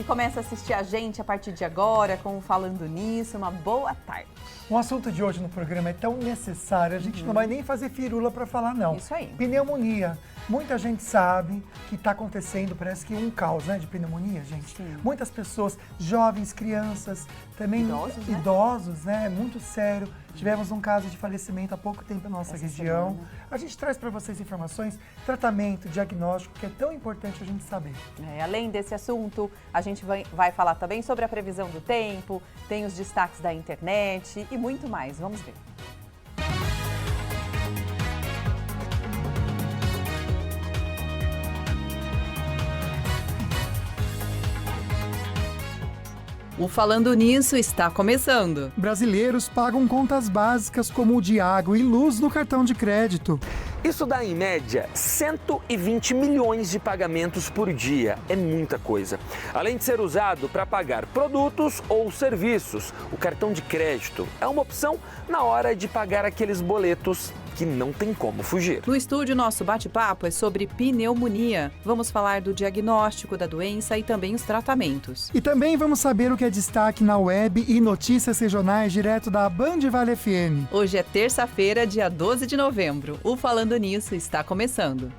começa a assistir a gente a partir de agora, com o Falando Nisso, uma boa tarde. O assunto de hoje no programa é tão necessário, a gente não vai nem fazer firula para falar, não. Isso aí. Pneumonia. Muita gente sabe que está acontecendo, parece que um caos, né, de pneumonia, gente. Sim. Muitas pessoas, jovens, crianças, também idosos, né? Muito sério. Tivemos um caso de falecimento há pouco tempo na nossa região. semana. A gente traz para vocês informações, tratamento, diagnóstico, que é tão importante a gente saber. Além desse assunto, a gente vai falar também sobre a previsão do tempo, tem os destaques da internet e muito mais. Vamos ver. O Falando Nisso está começando. Brasileiros pagam contas básicas como o de água e luz no cartão de crédito. Isso dá, em média, 120 milhões de pagamentos por dia. É muita coisa. Além de ser usado para pagar produtos ou serviços, o cartão de crédito é uma opção na hora de pagar aqueles boletos que não tem como fugir. No estúdio, nosso bate-papo é sobre pneumonia. Vamos falar do diagnóstico da doença e também os tratamentos. E também vamos saber o que é destaque na web e notícias regionais direto da Band Vale FM. Hoje é terça-feira, dia 12 de novembro. O Falando Nisso está começando.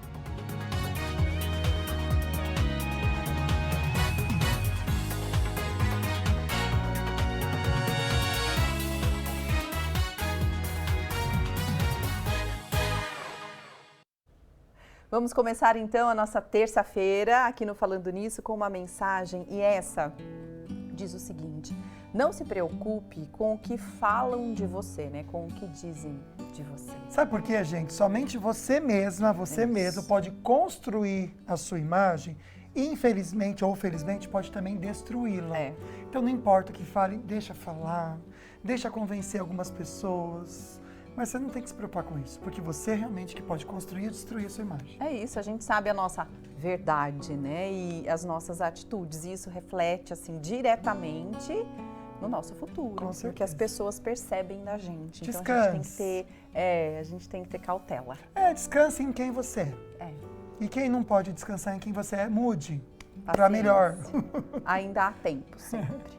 Vamos começar então a nossa terça-feira aqui no Falando Nisso com uma mensagem, e essa diz o seguinte: não se preocupe com o que falam de você, né? Com o que dizem de você. Sabe por quê, gente? Somente você mesma, você mesmo pode construir a sua imagem e, infelizmente ou felizmente, pode também destruí-la. Então não importa o que falem, deixa falar, deixa convencer algumas pessoas. Mas você não tem que se preocupar com isso, porque você realmente que pode construir e destruir a sua imagem. É isso, a gente sabe a nossa verdade, né? E as nossas atitudes, e isso reflete, assim, diretamente no nosso futuro. Com certeza. Porque as pessoas percebem da gente. Descanse. Então a gente tem que ter cautela. Descanse em quem você é. E quem não pode descansar em quem você é, mude para melhor. Ainda há tempo, sempre.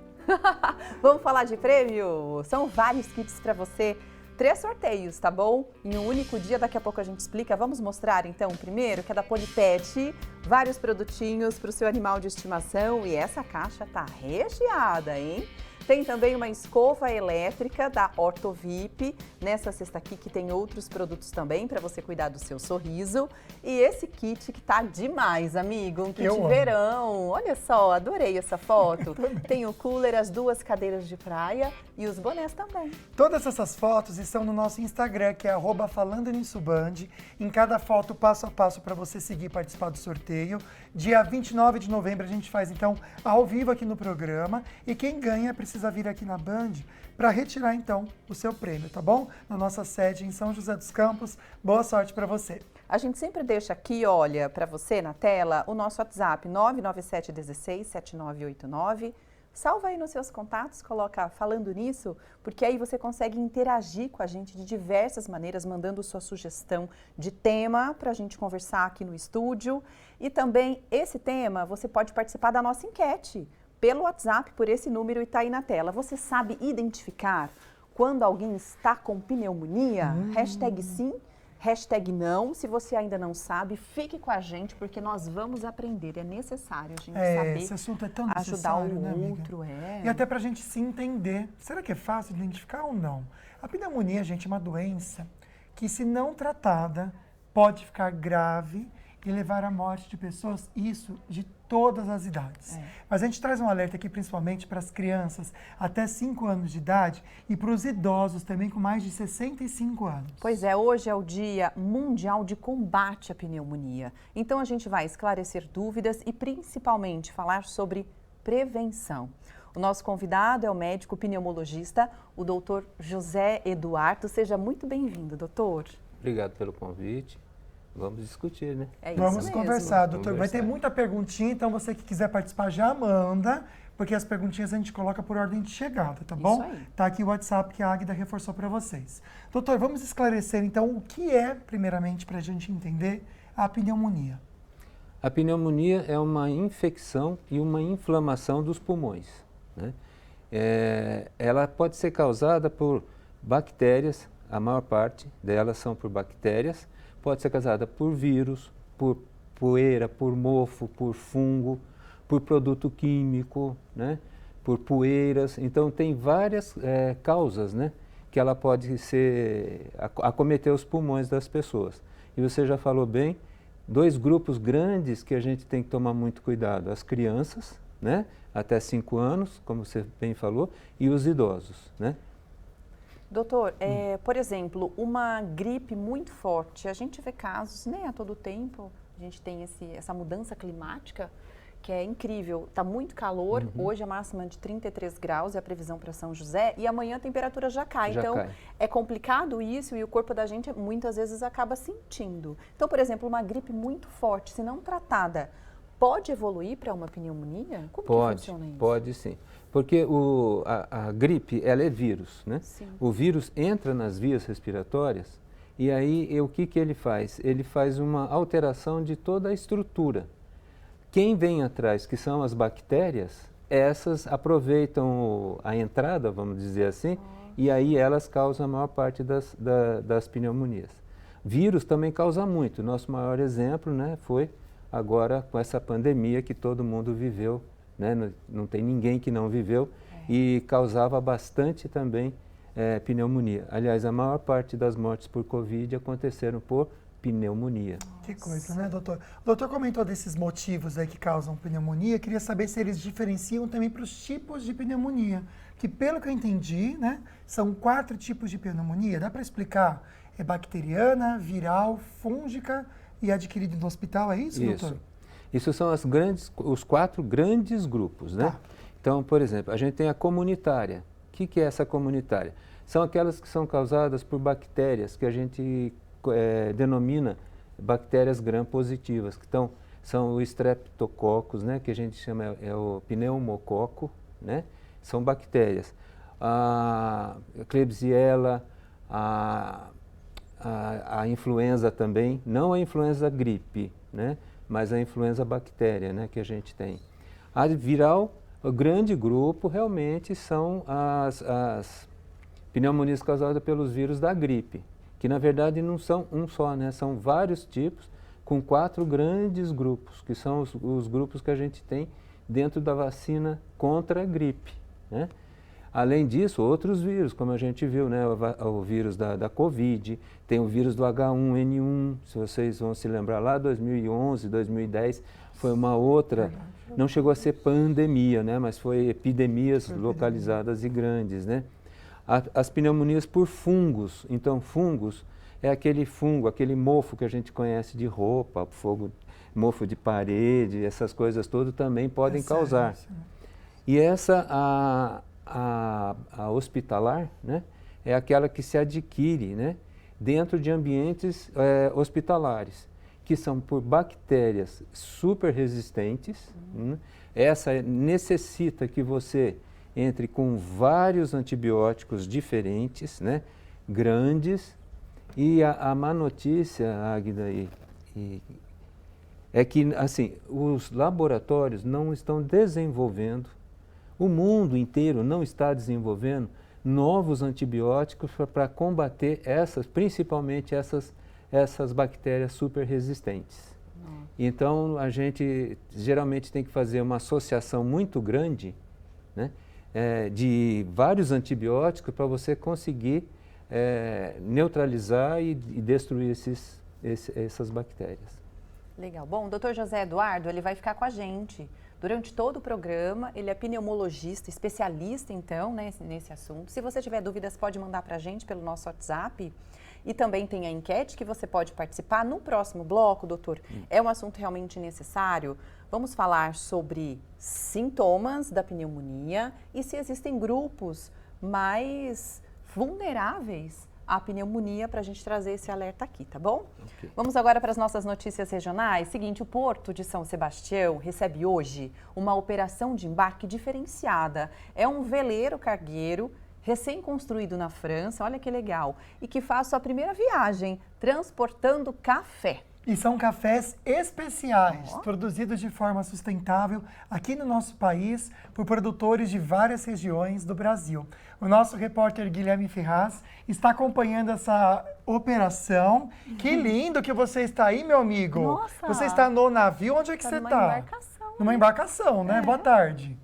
Vamos falar de prêmio? São vários kits para você. 3 sorteios, tá bom? Em um único dia, daqui a pouco a gente explica. Vamos mostrar então o primeiro, que é da Polipet. Vários produtinhos para o seu animal de estimação, e essa caixa tá recheada, hein? Tem também uma escova elétrica da Ortovip, nessa cesta aqui que tem outros produtos também para você cuidar do seu sorriso. E esse kit que tá demais, amigo, um kit verão. Olha só, adorei essa foto. Tem o cooler, as 2 cadeiras de praia e os bonés também. Todas essas fotos estão no nosso Instagram, que é @FalandoNissoBand. Em cada foto, passo a passo para você seguir e participar do sorteio. Dia 29 de novembro a gente faz, então, ao vivo aqui no programa. E quem ganha precisa vir aqui na Band para retirar, então, o seu prêmio, tá bom? Na nossa sede em São José dos Campos. Boa sorte para você. A gente sempre deixa aqui, olha, para você na tela, o nosso WhatsApp 997167989. Salva aí nos seus contatos, coloca Falando Nisso, porque aí você consegue interagir com a gente de diversas maneiras, mandando sua sugestão de tema para a gente conversar aqui no estúdio. E também, esse tema, você pode participar da nossa enquete pelo WhatsApp, por esse número, e está aí na tela. Você sabe identificar quando alguém está com pneumonia? Hashtag sim, hashtag não. Se você ainda não sabe, fique com a gente, porque nós vamos aprender. É necessário a gente saber. Esse assunto é tão ajudar necessário, o outro. E até pra gente se entender. Será que é fácil identificar ou não? A pneumonia, gente, é uma doença que, se não tratada, pode ficar grave e levar à morte de pessoas, isso de todas as idades. Mas a gente traz um alerta aqui principalmente para as crianças até 5 anos de idade e para os idosos também com mais de 65 anos. Pois é, hoje é o Dia Mundial de Combate à Pneumonia. Então a gente vai esclarecer dúvidas e principalmente falar sobre prevenção. O nosso convidado é o médico pneumologista, o doutor José Eduardo. Seja muito bem-vindo, doutor. Obrigado pelo convite. Vamos discutir, né? É isso Vamos mesmo. conversar, doutor. Vai ter muita perguntinha, então você que quiser participar já manda, porque as perguntinhas a gente coloca por ordem de chegada, tá bom? Isso aí. Tá aqui o WhatsApp que a Águida reforçou para vocês. Doutor, vamos esclarecer então o que é, primeiramente, para a gente entender a pneumonia. A pneumonia é uma infecção e uma inflamação dos pulmões, né? Ela pode ser causada por bactérias, a maior parte delas são por bactérias, pode ser causada por vírus, por poeira, por mofo, por fungo, por produto químico, né? Por poeiras. Então tem várias causas, né? Que ela pode acometer os pulmões das pessoas. E você já falou bem, 2 grupos grandes que a gente tem que tomar muito cuidado, as crianças, né? Até 5 anos, como você bem falou, e os idosos, né? Doutor, por exemplo, uma gripe muito forte, a gente vê casos, né, a todo tempo, a gente tem essa mudança climática, que é incrível. Está muito calor, hoje a máxima de 33 graus é a previsão para São José e amanhã a temperatura já cai. Já então, cai. é complicado isso e o corpo da gente muitas vezes acaba sentindo. Então, por exemplo, uma gripe muito forte, se não tratada, pode evoluir para uma pneumonia? Como que funciona isso? Pode sim. Porque a gripe, ela é vírus, né? Sim. O vírus entra nas vias respiratórias e aí o que ele faz? Ele faz uma alteração de toda a estrutura. Quem vem atrás, que são as bactérias, essas aproveitam a entrada, vamos dizer assim, e aí elas causam a maior parte das pneumonias. Vírus também causa muito. Nosso maior exemplo, né, foi agora com essa pandemia que todo mundo viveu, né? Não tem ninguém que não viveu e causava bastante também pneumonia. Aliás, a maior parte das mortes por Covid aconteceram por pneumonia. Que coisa, né, doutor? O doutor comentou desses motivos aí que causam pneumonia. Queria saber se eles diferenciam também para os tipos de pneumonia. Que, pelo que eu entendi, né, são 4 tipos de pneumonia. Dá para explicar? É bacteriana, viral, fúngica e adquirida no hospital, é isso, doutor? Isso são os 4 grandes grupos, né? Tá. Então, por exemplo, a gente tem a comunitária. O que é essa comunitária? São aquelas que são causadas por bactérias que a gente denomina bactérias gram-positivas, que são o streptococcus, né, que a gente chama o pneumococo, né, são bactérias. A Klebsiella, a influenza também, não a influenza gripe, né, mas a influenza bactéria, né, que a gente tem. A viral, o grande grupo realmente são as pneumonias causadas pelos vírus da gripe, que na verdade não são um só, né? São vários tipos, com 4 grandes grupos, que são os grupos que a gente tem dentro da vacina contra a gripe, né? Além disso, outros vírus, como a gente viu, né? O vírus da Covid, tem o vírus do H1N1, se vocês vão se lembrar lá, 2011, 2010, foi uma outra, não chegou a ser pandemia, né? Mas foi epidemias localizadas e grandes, né? As pneumonias por fungos. Então, fungos é aquele fungo, aquele mofo que a gente conhece de roupa, mofo de parede, essas coisas todas também podem causar. E essa, a hospitalar, né, é aquela que se adquire, né, dentro de ambientes hospitalares, que são por bactérias super resistentes. Essa necessita que você entre com vários antibióticos diferentes, né, grandes, e a má notícia, Águida, é que assim, os laboratórios não estão desenvolvendo, o mundo inteiro não está desenvolvendo novos antibióticos para combater principalmente essas bactérias super resistentes. Então, a gente geralmente tem que fazer uma associação muito grande, né, de vários antibióticos para você conseguir neutralizar e destruir essas bactérias. Legal. Bom, o Dr. José Eduardo, ele vai ficar com a gente durante todo o programa. Ele é pneumologista, especialista, então, né, nesse assunto. Se você tiver dúvidas, pode mandar para a gente pelo nosso WhatsApp. E também tem a enquete que você pode participar. No próximo bloco, doutor, é um assunto realmente necessário. Vamos falar sobre sintomas da pneumonia e se existem grupos mais vulneráveis à pneumonia para a gente trazer esse alerta aqui, tá bom? Okay. Vamos agora para as nossas notícias regionais. Seguinte, o Porto de São Sebastião recebe hoje uma operação de embarque diferenciada. É um veleiro cargueiro recém-construído na França, olha que legal, e que faz sua primeira viagem transportando café. E são cafés especiais, produzidos de forma sustentável aqui no nosso país por produtores de várias regiões do Brasil. O nosso repórter Guilherme Ferraz está acompanhando essa operação. Que lindo que você está aí, meu amigo. Nossa. Você está no navio? Onde é que você está? Numa embarcação. Numa embarcação, né? Boa tarde.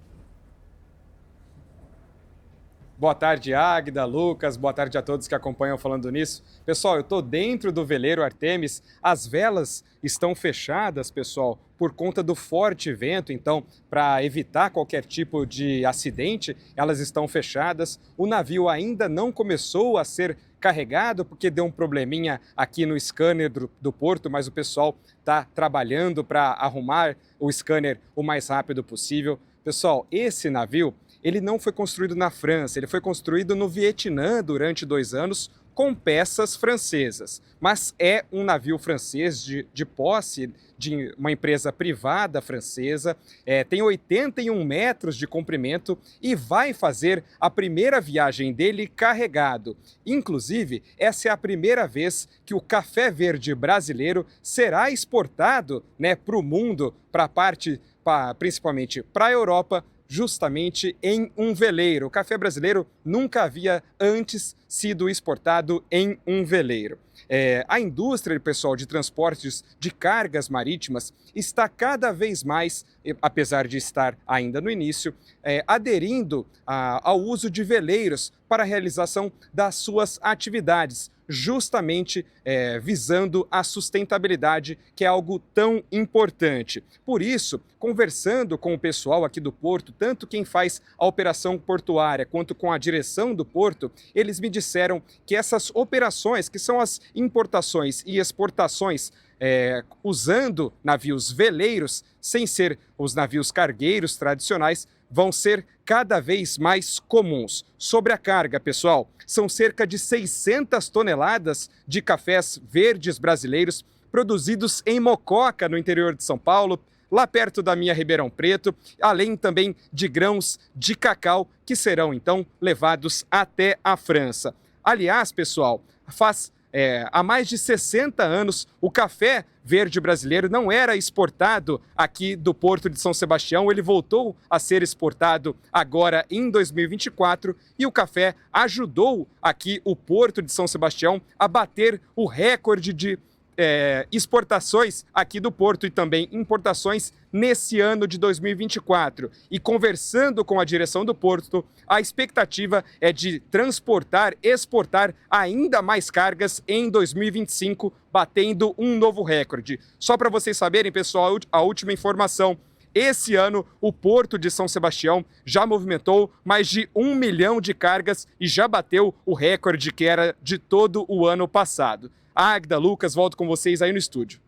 Boa tarde, Águida, Lucas, boa tarde a todos que acompanham Falando Nisso. Pessoal, eu estou dentro do veleiro Artemis, as velas estão fechadas, pessoal, por conta do forte vento, então, para evitar qualquer tipo de acidente, elas estão fechadas. O navio ainda não começou a ser carregado, porque deu um probleminha aqui no scanner do porto, mas o pessoal está trabalhando para arrumar o scanner o mais rápido possível. Pessoal, esse navio, ele não foi construído na França, ele foi construído no Vietnã durante 2 anos com peças francesas. Mas é um navio francês de posse de uma empresa privada francesa, tem 81 metros de comprimento e vai fazer a primeira viagem dele carregado. Inclusive, essa é a primeira vez que o café verde brasileiro será exportado, né, para o mundo, principalmente para a Europa, justamente em um veleiro. O café brasileiro nunca havia antes sido exportado em um veleiro. A indústria, pessoal, de transportes de cargas marítimas está cada vez mais, apesar de estar ainda no início, aderindo ao uso de veleiros para a realização das suas atividades, justamente visando a sustentabilidade, que é algo tão importante. Por isso, conversando com o pessoal aqui do porto, tanto quem faz a operação portuária quanto com a direção do porto, eles me disseram que essas operações, que são as importações e exportações usando navios veleiros, sem ser os navios cargueiros tradicionais, vão ser cada vez mais comuns. Sobre a carga, pessoal, são cerca de 600 toneladas de cafés verdes brasileiros produzidos em Mococa, no interior de São Paulo, lá perto da minha Ribeirão Preto, além também de grãos de cacau que serão então levados até a França. Aliás, pessoal, há mais de 60 anos, o café verde brasileiro não era exportado aqui do Porto de São Sebastião, ele voltou a ser exportado agora em 2024 e o café ajudou aqui o Porto de São Sebastião a bater o recorde de exportações aqui do Porto e também importações nesse ano de 2024. E conversando com a direção do Porto, a expectativa é de exportar ainda mais cargas em 2025, batendo um novo recorde. Só para vocês saberem, pessoal, a última informação: esse ano, o Porto de São Sebastião já movimentou mais de 1 milhão de cargas e já bateu o recorde que era de todo o ano passado. Águida, Lucas, volto com vocês aí no estúdio.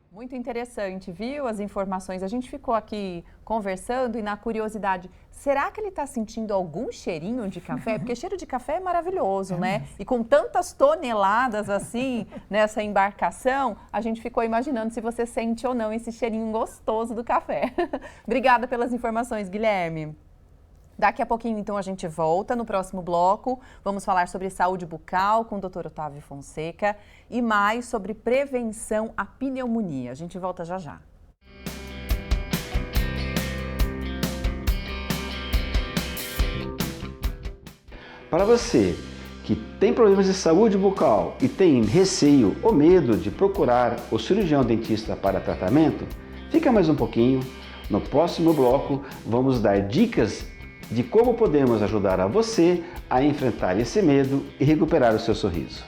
Muito interessante, viu? As informações. A gente ficou aqui conversando e na curiosidade, será que ele está sentindo algum cheirinho de café? Porque cheiro de café é maravilhoso, né? E com tantas toneladas assim nessa embarcação, a gente ficou imaginando se você sente ou não esse cheirinho gostoso do café. Obrigada pelas informações, Guilherme. Daqui a pouquinho, então, a gente volta no próximo bloco. Vamos falar sobre saúde bucal com o Dr. Otávio Fonseca e mais sobre prevenção à pneumonia. A gente volta já já. Para você que tem problemas de saúde bucal e tem receio ou medo de procurar o cirurgião dentista para tratamento, fica mais um pouquinho. No próximo bloco, vamos dar dicas de como podemos ajudar a você a enfrentar esse medo e recuperar o seu sorriso.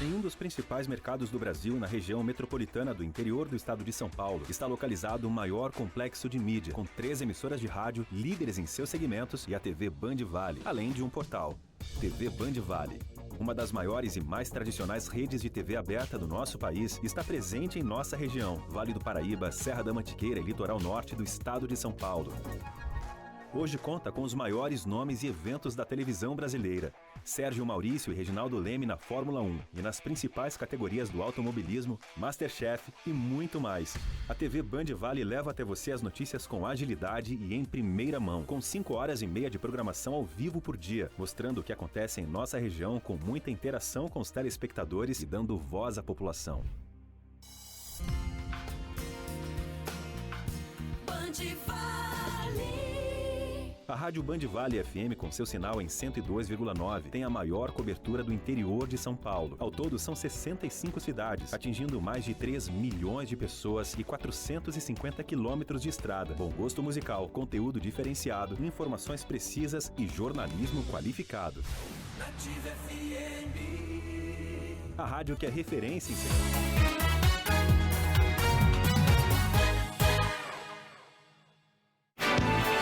Em um dos principais mercados do Brasil, na região metropolitana do interior do estado de São Paulo, está localizado o maior complexo de mídia, com 3 emissoras de rádio, líderes em seus segmentos, e a TV Band Vale, além de um portal. TV Band Vale, uma das maiores e mais tradicionais redes de TV aberta do nosso país, está presente em nossa região, Vale do Paraíba, Serra da Mantiqueira e litoral norte do estado de São Paulo. Hoje conta com os maiores nomes e eventos da televisão brasileira. Sérgio Maurício e Reginaldo Leme na Fórmula 1 e nas principais categorias do automobilismo, MasterChef e muito mais. A TV Band Vale leva até você as notícias com agilidade e em primeira mão, com 5h30 de programação ao vivo por dia, mostrando o que acontece em nossa região com muita interação com os telespectadores e dando voz à população. A Rádio Band Vale FM, com seu sinal em 102,9, tem a maior cobertura do interior de São Paulo. Ao todo, são 65 cidades, atingindo mais de 3 milhões de pessoas e 450 quilômetros de estrada. Bom gosto musical, conteúdo diferenciado, informações precisas e jornalismo qualificado. Nativa FM. A rádio que é referência em Sergipe.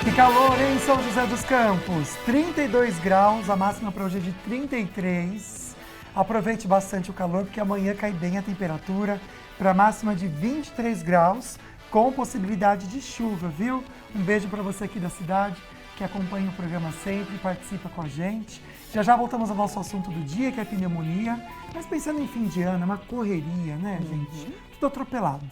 Que calor em São José dos Campos, 32 graus, a máxima para hoje é de 33. Aproveite bastante o calor, porque amanhã cai bem a temperatura para a máxima de 23 graus, com possibilidade de chuva, viu? Um beijo para você aqui da cidade, que acompanha o programa sempre, participa com a gente. Já voltamos ao nosso assunto do dia, que é a pneumonia. Mas pensando em fim de ano, é uma correria, né, gente? Tudo atropelado.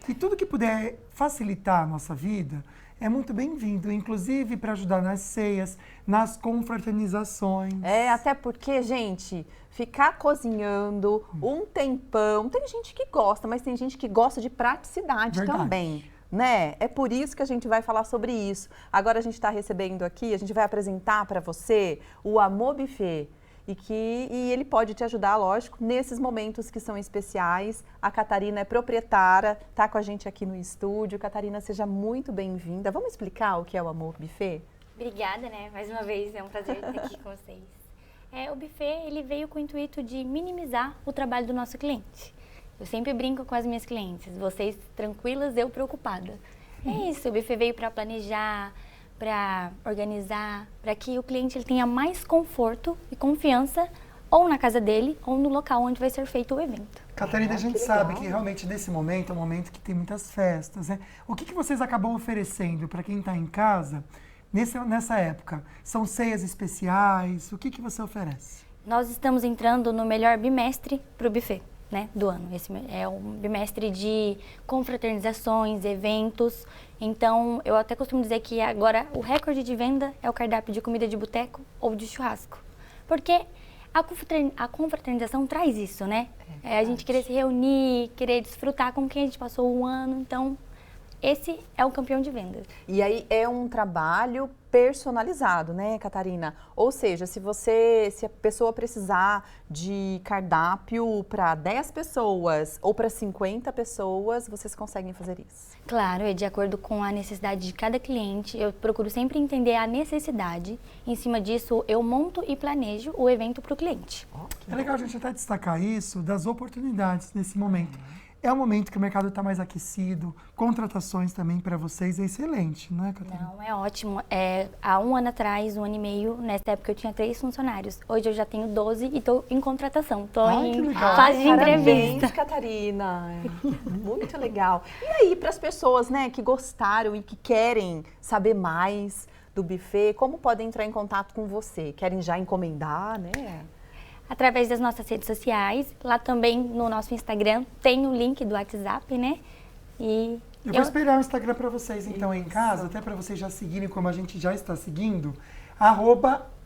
E tudo que puder facilitar a nossa vida é muito bem-vindo, inclusive para ajudar nas ceias, nas confraternizações. Até porque, gente, ficar cozinhando um tempão, tem gente que gosta, mas tem gente que gosta de praticidade também, né? É por isso que a gente vai falar sobre isso. Agora a gente está recebendo aqui, a gente vai apresentar para você o Amor Buffet. E ele pode te ajudar, lógico, nesses momentos que são especiais. A Catarina é proprietária, está com a gente aqui no estúdio. Catarina, seja muito bem-vinda. Vamos explicar o que é o Amor Buffet? Obrigada, né? Mais uma vez, é um prazer estar aqui com vocês. O buffet, ele veio com o intuito de minimizar o trabalho do nosso cliente. Eu sempre brinco com as minhas clientes, vocês tranquilas, eu preocupada. É isso, o buffet veio para planejar, para organizar, para que o cliente ele tenha mais conforto e confiança ou na casa dele ou no local onde vai ser feito o evento. Catarina, a gente sabe que realmente nesse momento é um momento que tem muitas festas, né? O que vocês acabam oferecendo para quem está em casa nessa época? São ceias especiais? O que você oferece? Nós estamos entrando no melhor bimestre para o buffet, né, do ano. Esse é um bimestre de confraternizações, eventos. Então, eu até costumo dizer que agora o recorde de venda é o cardápio de comida de boteco ou de churrasco. Porque a confraternização traz isso, né? A gente querer se reunir, querer desfrutar com quem a gente passou o ano. Então, esse é o campeão de vendas. E aí é um trabalho personalizado, né, Catarina? Ou seja, se a pessoa precisar de cardápio para 10 pessoas ou para 50 pessoas, vocês conseguem fazer isso? Claro, é de acordo com a necessidade de cada cliente. Eu procuro sempre entender a necessidade. Em cima disso, eu monto e planejo o evento para o cliente. É legal a gente até destacar isso das oportunidades nesse momento. É um momento que o mercado está mais aquecido, contratações também para vocês é excelente, não é, Catarina? Não, é ótimo. Há um ano atrás, 1 ano e meio, nessa época eu tinha 3 funcionários. Hoje eu já tenho 12 e estou em contratação. Estou em fase de entrevista. Catarina. Muito legal. E aí, para as pessoas, né, que gostaram e que querem saber mais do buffet, como podem entrar em contato com você? Querem já encomendar, né? Através das nossas redes sociais, lá também no nosso Instagram tem o link do WhatsApp, né? E eu vou esperar o Instagram para vocês então em casa, até para vocês já seguirem como a gente já está seguindo,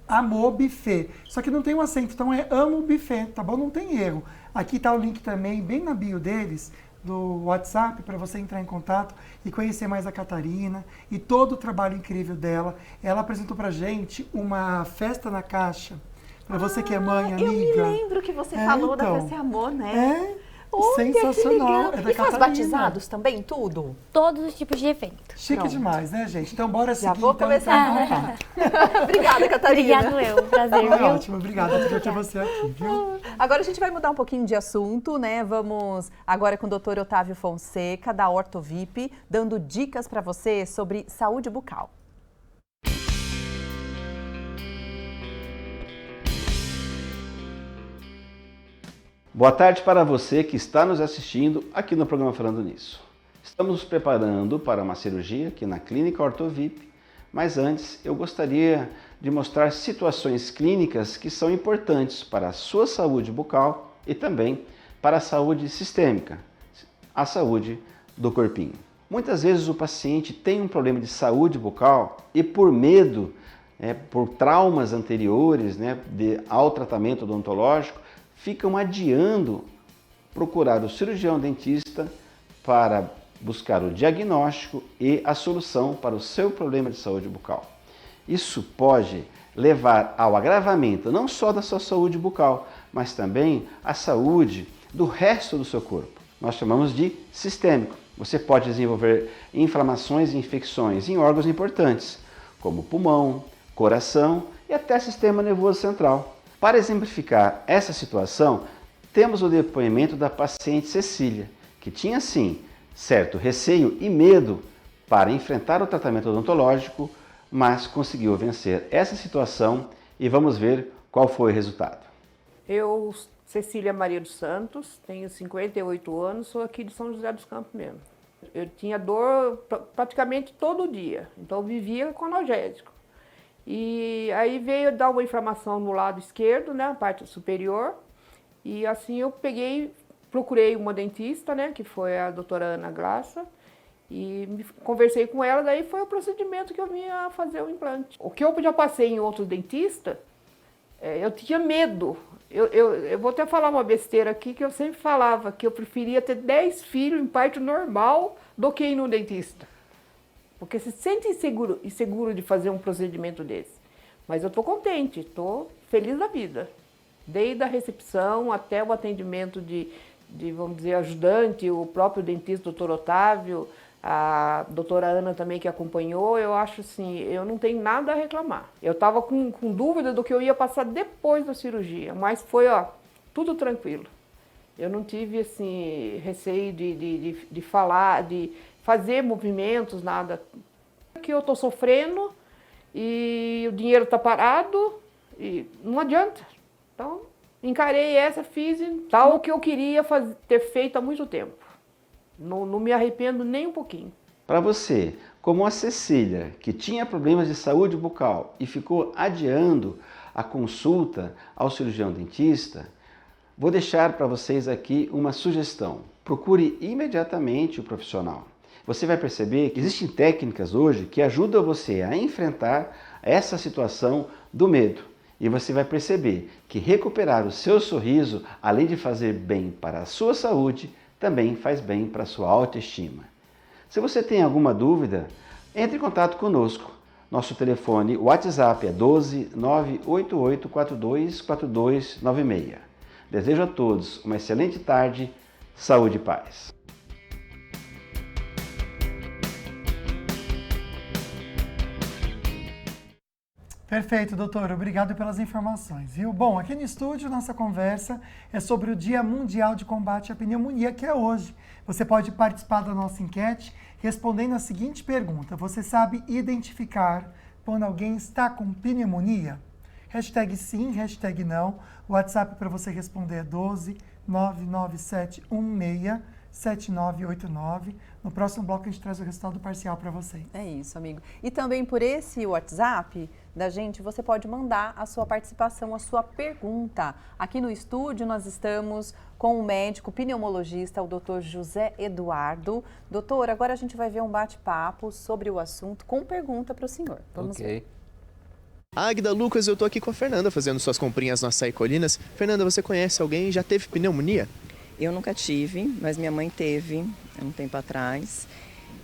@AmorBuffet. Só que não tem um acento, então é Amo Buffet, tá bom? Não tem erro. Aqui tá o link também, bem na bio deles, do WhatsApp, para você entrar em contato e conhecer mais a Catarina e todo o trabalho incrível dela. Ela apresentou pra gente uma festa na caixa. Pra você que é mãe, amiga. Eu me lembro que você falou da Festa Amor, né? Sensacional. É da e faz Catarina. Batizados também, tudo? Todos os tipos de evento. Chique demais, né, gente? Então, bora seguir. Já vou começar. Obrigada, Catarina. Obrigado eu. Prazer, viu? Ótimo, obrigada por ter você aqui, viu? Agora a gente vai mudar um pouquinho de assunto, né? Vamos agora com o Dr. Otávio Fonseca, da Ortovip, dando dicas para você sobre saúde bucal. Boa tarde para você que está nos assistindo aqui no programa Falando Nisso. Estamos nos preparando para uma cirurgia aqui na Clínica Ortovip, Mas antes, eu gostaria de mostrar situações clínicas que são importantes para a sua saúde bucal e também para a saúde sistêmica, a saúde do corpinho. Muitas vezes o paciente tem um problema de saúde bucal e por medo, por traumas anteriores ao tratamento odontológico, ficam adiando procurar o cirurgião dentista para buscar o diagnóstico e a solução para o seu problema de saúde bucal. Isso pode levar ao agravamento não só da sua saúde bucal, mas também a saúde do resto do seu corpo. Nós chamamos de sistêmico. Você pode desenvolver inflamações e infecções em órgãos importantes, como pulmão, coração e até sistema nervoso central. Para exemplificar essa situação, temos o depoimento da paciente Cecília, que tinha sim certo receio e medo para enfrentar o tratamento odontológico, mas conseguiu vencer essa situação e vamos ver qual foi o resultado. Eu, Cecília Maria dos Santos, tenho 58 anos, sou aqui de São José dos Campos mesmo. Eu tinha dor praticamente todo dia, então eu vivia com analgésico. E aí veio dar uma inflamação no lado esquerdo, na parte superior, e assim eu procurei uma dentista, que foi a doutora Ana Graça, e conversei com ela, daí foi o procedimento que eu vinha fazer o implante. O que eu já passei em outros dentistas, eu tinha medo. Eu vou até falar uma besteira aqui, que eu sempre falava que eu preferia ter 10 filhos em parto normal do que ir no dentista. Porque se sente inseguro de fazer um procedimento desse. Mas eu estou contente, estou feliz da vida. Desde a recepção até o atendimento de, vamos dizer, ajudante, o próprio dentista, doutor Otávio, a doutora Ana também que acompanhou, eu acho assim, eu não tenho nada a reclamar. Eu estava com dúvida do que eu ia passar depois da cirurgia, mas foi, tudo tranquilo. Eu não tive, assim, receio de falar, de fazer movimentos, nada. Que eu estou sofrendo e o dinheiro está parado e não adianta. Então, encarei essa, fiz tal o que eu queria ter feito há muito tempo. Não me arrependo nem um pouquinho. Para você, como a Cecília, que tinha problemas de saúde bucal e ficou adiando a consulta ao cirurgião dentista, vou deixar para vocês aqui uma sugestão. Procure imediatamente o profissional. Você vai perceber que existem técnicas hoje que ajudam você a enfrentar essa situação do medo. E você vai perceber que recuperar o seu sorriso, além de fazer bem para a sua saúde, também faz bem para a sua autoestima. Se você tem alguma dúvida, entre em contato conosco. Nosso telefone WhatsApp é 12 988 42 4296. Desejo a todos uma excelente tarde, saúde e paz. Perfeito, doutor. Obrigado pelas informações, viu? Bom, aqui no estúdio, nossa conversa é sobre o Dia Mundial de Combate à Pneumonia, que é hoje. Você pode participar da nossa enquete respondendo a seguinte pergunta. Você sabe identificar quando alguém está com pneumonia? Hashtag sim, hashtag não. O WhatsApp para você responder é 12 99716 7989. No próximo bloco a gente traz o resultado parcial para vocês. É isso, amigo. E também por esse WhatsApp da gente, você pode mandar a sua participação, a sua pergunta. Aqui no estúdio nós estamos com o médico pneumologista, o Dr. José Eduardo. Doutor, agora a gente vai ver um bate-papo sobre o assunto com pergunta para o senhor. Vamos ver. Águida, Lucas, eu tô aqui com a Fernanda fazendo suas comprinhas no Açaí Colinas. Fernanda, você conhece alguém? Já teve pneumonia? Eu nunca tive, mas minha mãe teve há um tempo atrás.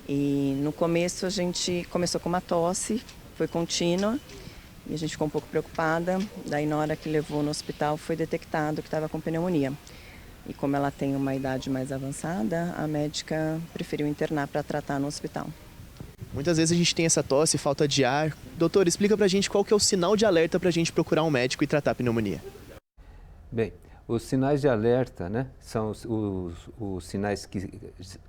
E no começo a gente começou com uma tosse, foi contínua e a gente ficou um pouco preocupada. Daí na hora que levou no hospital foi detectado que estava com pneumonia. E como ela tem uma idade mais avançada, a médica preferiu internar para tratar no hospital. Muitas vezes a gente tem essa tosse, falta de ar. Doutor, explica pra gente qual que é o sinal de alerta pra gente procurar um médico e tratar a pneumonia. Bem, os sinais de alerta, né, são os sinais que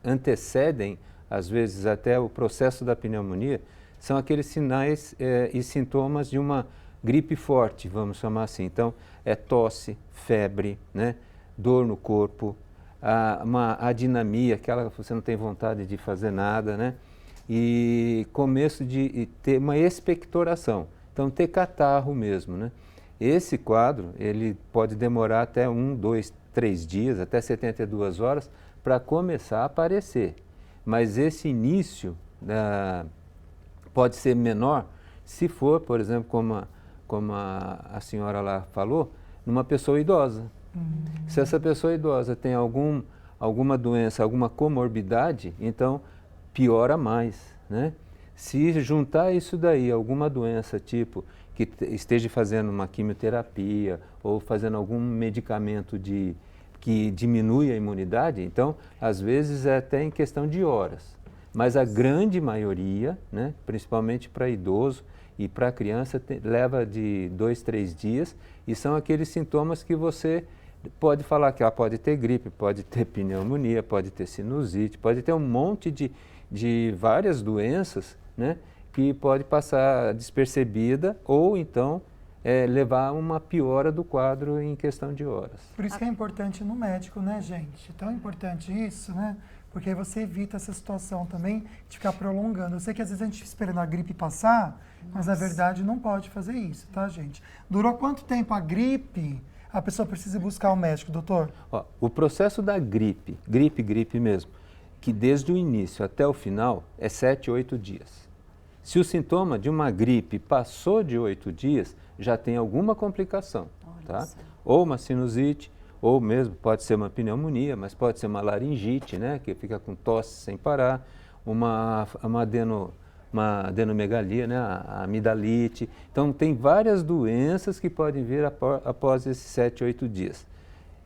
antecedem, às vezes, até o processo da pneumonia, são aqueles sinais e sintomas de uma gripe forte, vamos chamar assim. Então, é tosse, febre, né, dor no corpo, uma adinamia, aquela que você não tem vontade de fazer nada, né, e começo de ter uma expectoração, então ter catarro mesmo, né? Esse quadro, ele pode demorar até 1, 2, 3 dias, até 72 horas, para começar a aparecer. Mas esse início pode ser menor se for, por exemplo, como a senhora lá falou, numa pessoa idosa. Se essa pessoa idosa tem alguma doença, alguma comorbidade, então piora mais, né? Se juntar isso daí, alguma doença tipo que esteja fazendo uma quimioterapia ou fazendo algum medicamento que diminui a imunidade, então às vezes é até em questão de horas. Mas a grande maioria, né, principalmente para idoso e para criança, leva de 2, 3 dias e são aqueles sintomas que você pode falar que ela pode ter gripe, pode ter pneumonia, pode ter sinusite, pode ter um monte de várias doenças, né, que pode passar despercebida ou então levar a uma piora do quadro em questão de horas. Por isso que é importante no médico, né, gente? É tão importante isso, né? Porque aí você evita essa situação também de ficar prolongando. Eu sei que às vezes a gente fica esperando a gripe passar, mas na verdade não pode fazer isso, tá, gente? Durou quanto tempo a gripe? A pessoa precisa buscar o médico, doutor? Ó, o processo da gripe mesmo, que desde o início até o final é 7, 8 dias. Se o sintoma de uma gripe passou de 8 dias, já tem alguma complicação, tá? Ou uma sinusite, ou mesmo pode ser uma pneumonia, mas pode ser uma laringite, né, que fica com tosse sem parar, uma adenomegalia, né, a amidalite. Então, tem várias doenças que podem vir após esses 7, 8 dias.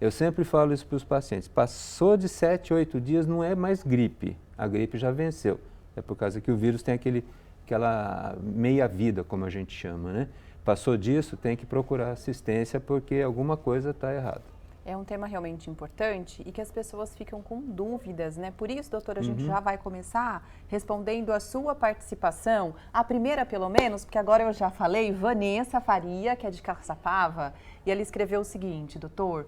Eu sempre falo isso para os pacientes, passou de 7, 8 dias não é mais gripe, a gripe já venceu. É por causa que o vírus tem aquela meia-vida, como a gente chama, né? Passou disso, tem que procurar assistência porque alguma coisa está errada. É um tema realmente importante e que as pessoas ficam com dúvidas, né? Por isso, doutora, a gente já vai começar respondendo a sua participação, a primeira pelo menos, porque agora eu já falei, Vanessa Faria, que é de Caçapava, e ela escreveu o seguinte: doutor,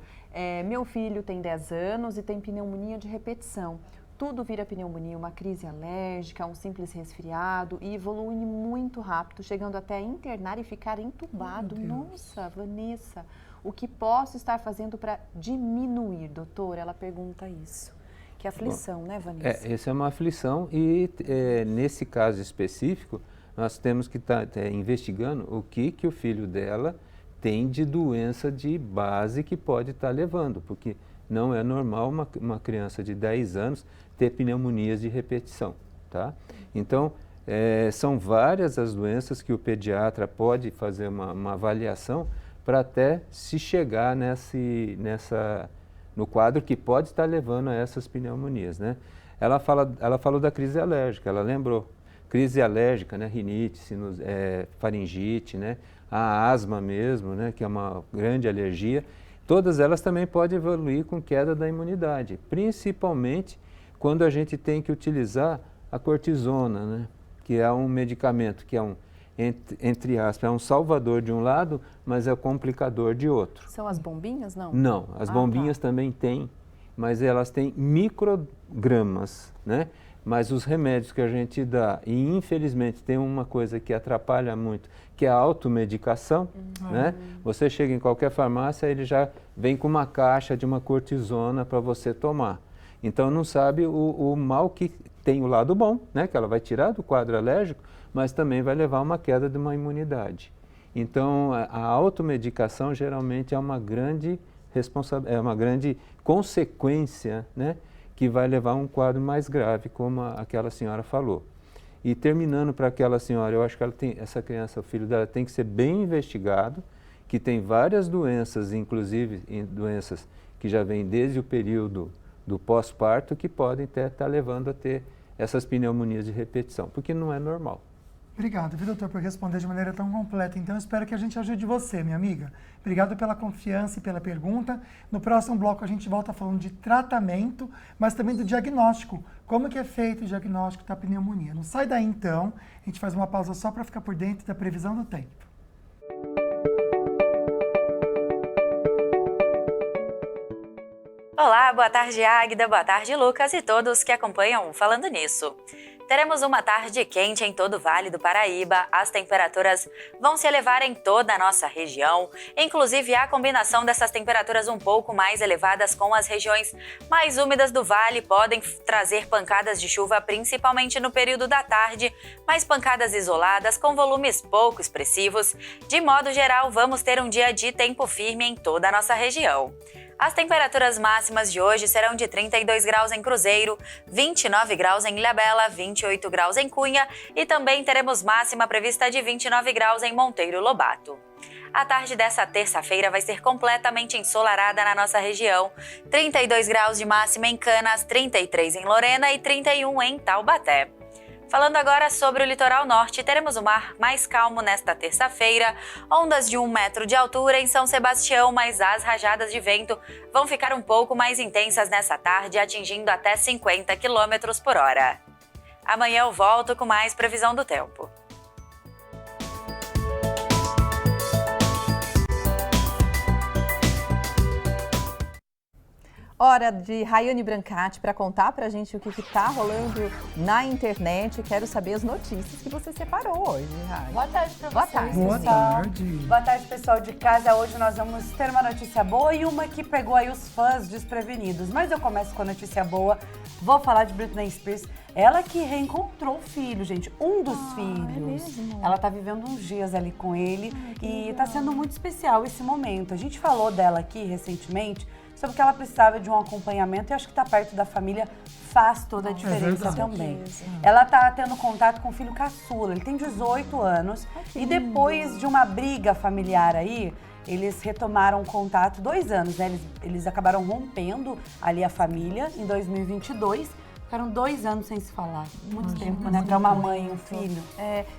meu filho tem 10 anos e tem pneumonia de repetição. Tudo vira pneumonia, uma crise alérgica, um simples resfriado e evolui muito rápido, chegando até a internar e ficar entubado. Nossa, Vanessa, o que posso estar fazendo para diminuir, doutor? Ela pergunta isso. Que aflição, né, Vanessa? Essa é uma aflição e nesse caso específico, nós temos que estar investigando o que o filho dela tem de doença de base que pode estar levando, porque não é normal uma criança de 10 anos ter pneumonias de repetição, tá? Então, são várias as doenças que o pediatra pode fazer uma avaliação para até se chegar no quadro que pode estar levando a essas pneumonias, né? Ela falou da crise alérgica, ela lembrou. Crise alérgica, né? Rinite, faringite, né? A asma mesmo, né? Que é uma grande alergia. Todas elas também podem evoluir com queda da imunidade, principalmente quando a gente tem que utilizar a cortisona, né? Que é um medicamento que é entre aspas, é um salvador de um lado, mas é um complicador de outro. São as bombinhas, não? Não, as bombinhas também têm, mas elas têm microgramas, né? Mas os remédios que a gente dá, e infelizmente tem uma coisa que atrapalha muito, que é a automedicação, né? Você chega em qualquer farmácia, ele já vem com uma caixa de uma cortisona para você tomar. Então não sabe o mal que tem o lado bom, né? Que ela vai tirar do quadro alérgico, mas também vai levar a uma queda de uma imunidade. Então a automedicação geralmente é uma grande consequência, né? Que vai levar a um quadro mais grave, como aquela senhora falou. E terminando para aquela senhora, eu acho que essa criança, o filho dela, tem que ser bem investigado, que tem várias doenças, inclusive doenças que já vêm desde o período do pós-parto, que podem estar levando a ter essas pneumonias de repetição, porque não é normal. Obrigado, viu, doutor, por responder de maneira tão completa. Então, eu espero que a gente ajude você, minha amiga. Obrigado pela confiança e pela pergunta. No próximo bloco, a gente volta falando de tratamento, mas também do diagnóstico. Como que é feito o diagnóstico da pneumonia? Não sai daí, então. A gente faz uma pausa só para ficar por dentro da previsão do tempo. Olá, boa tarde, Águida, boa tarde, Lucas e todos que acompanham Falando Nisso. Teremos uma tarde quente em todo o Vale do Paraíba. As temperaturas vão se elevar em toda a nossa região. Inclusive, a combinação dessas temperaturas um pouco mais elevadas com as regiões mais úmidas do vale podem trazer pancadas de chuva, principalmente no período da tarde, mas pancadas isoladas com volumes pouco expressivos. De modo geral, vamos ter um dia de tempo firme em toda a nossa região. As temperaturas máximas de hoje serão de 32 graus em Cruzeiro, 29 graus em Ilhabela, 28 graus em Cunha e também teremos máxima prevista de 29 graus em Monteiro Lobato. A tarde dessa terça-feira vai ser completamente ensolarada na nossa região. 32 graus de máxima em Canas, 33 em Lorena e 31 em Taubaté. Falando agora sobre o litoral norte, teremos o mar mais calmo nesta terça-feira, ondas de 1 metro de altura em São Sebastião, mas as rajadas de vento vão ficar um pouco mais intensas nessa tarde, atingindo até 50 km por hora. Amanhã eu volto com mais previsão do tempo. Hora de Rayane Brancati para contar pra gente o que está rolando na internet. Quero saber as notícias que você separou hoje, Rayane. Boa tarde para Boa vocês, tarde. Boa pessoal. tarde. Boa tarde, pessoal de casa. Hoje nós vamos ter uma notícia boa e uma que pegou aí os fãs desprevenidos. Mas eu começo com a notícia boa. Vou falar de Britney Spears. Ela que reencontrou o filho, gente. Um dos filhos. É mesmo? Ela tá vivendo uns dias ali com ele e tá sendo muito especial esse momento. A gente falou dela aqui recentemente sobre que ela precisava de um acompanhamento e acho que estar perto da família faz toda a diferença também. Ela tá tendo contato com o filho caçula, ele tem 18 anos e depois de uma briga familiar aí, eles retomaram contato 2 anos, né? Eles acabaram rompendo ali a família em 2022. Ficaram 2 anos sem se falar. Muito tempo, né? Pra uma mãe e um filho.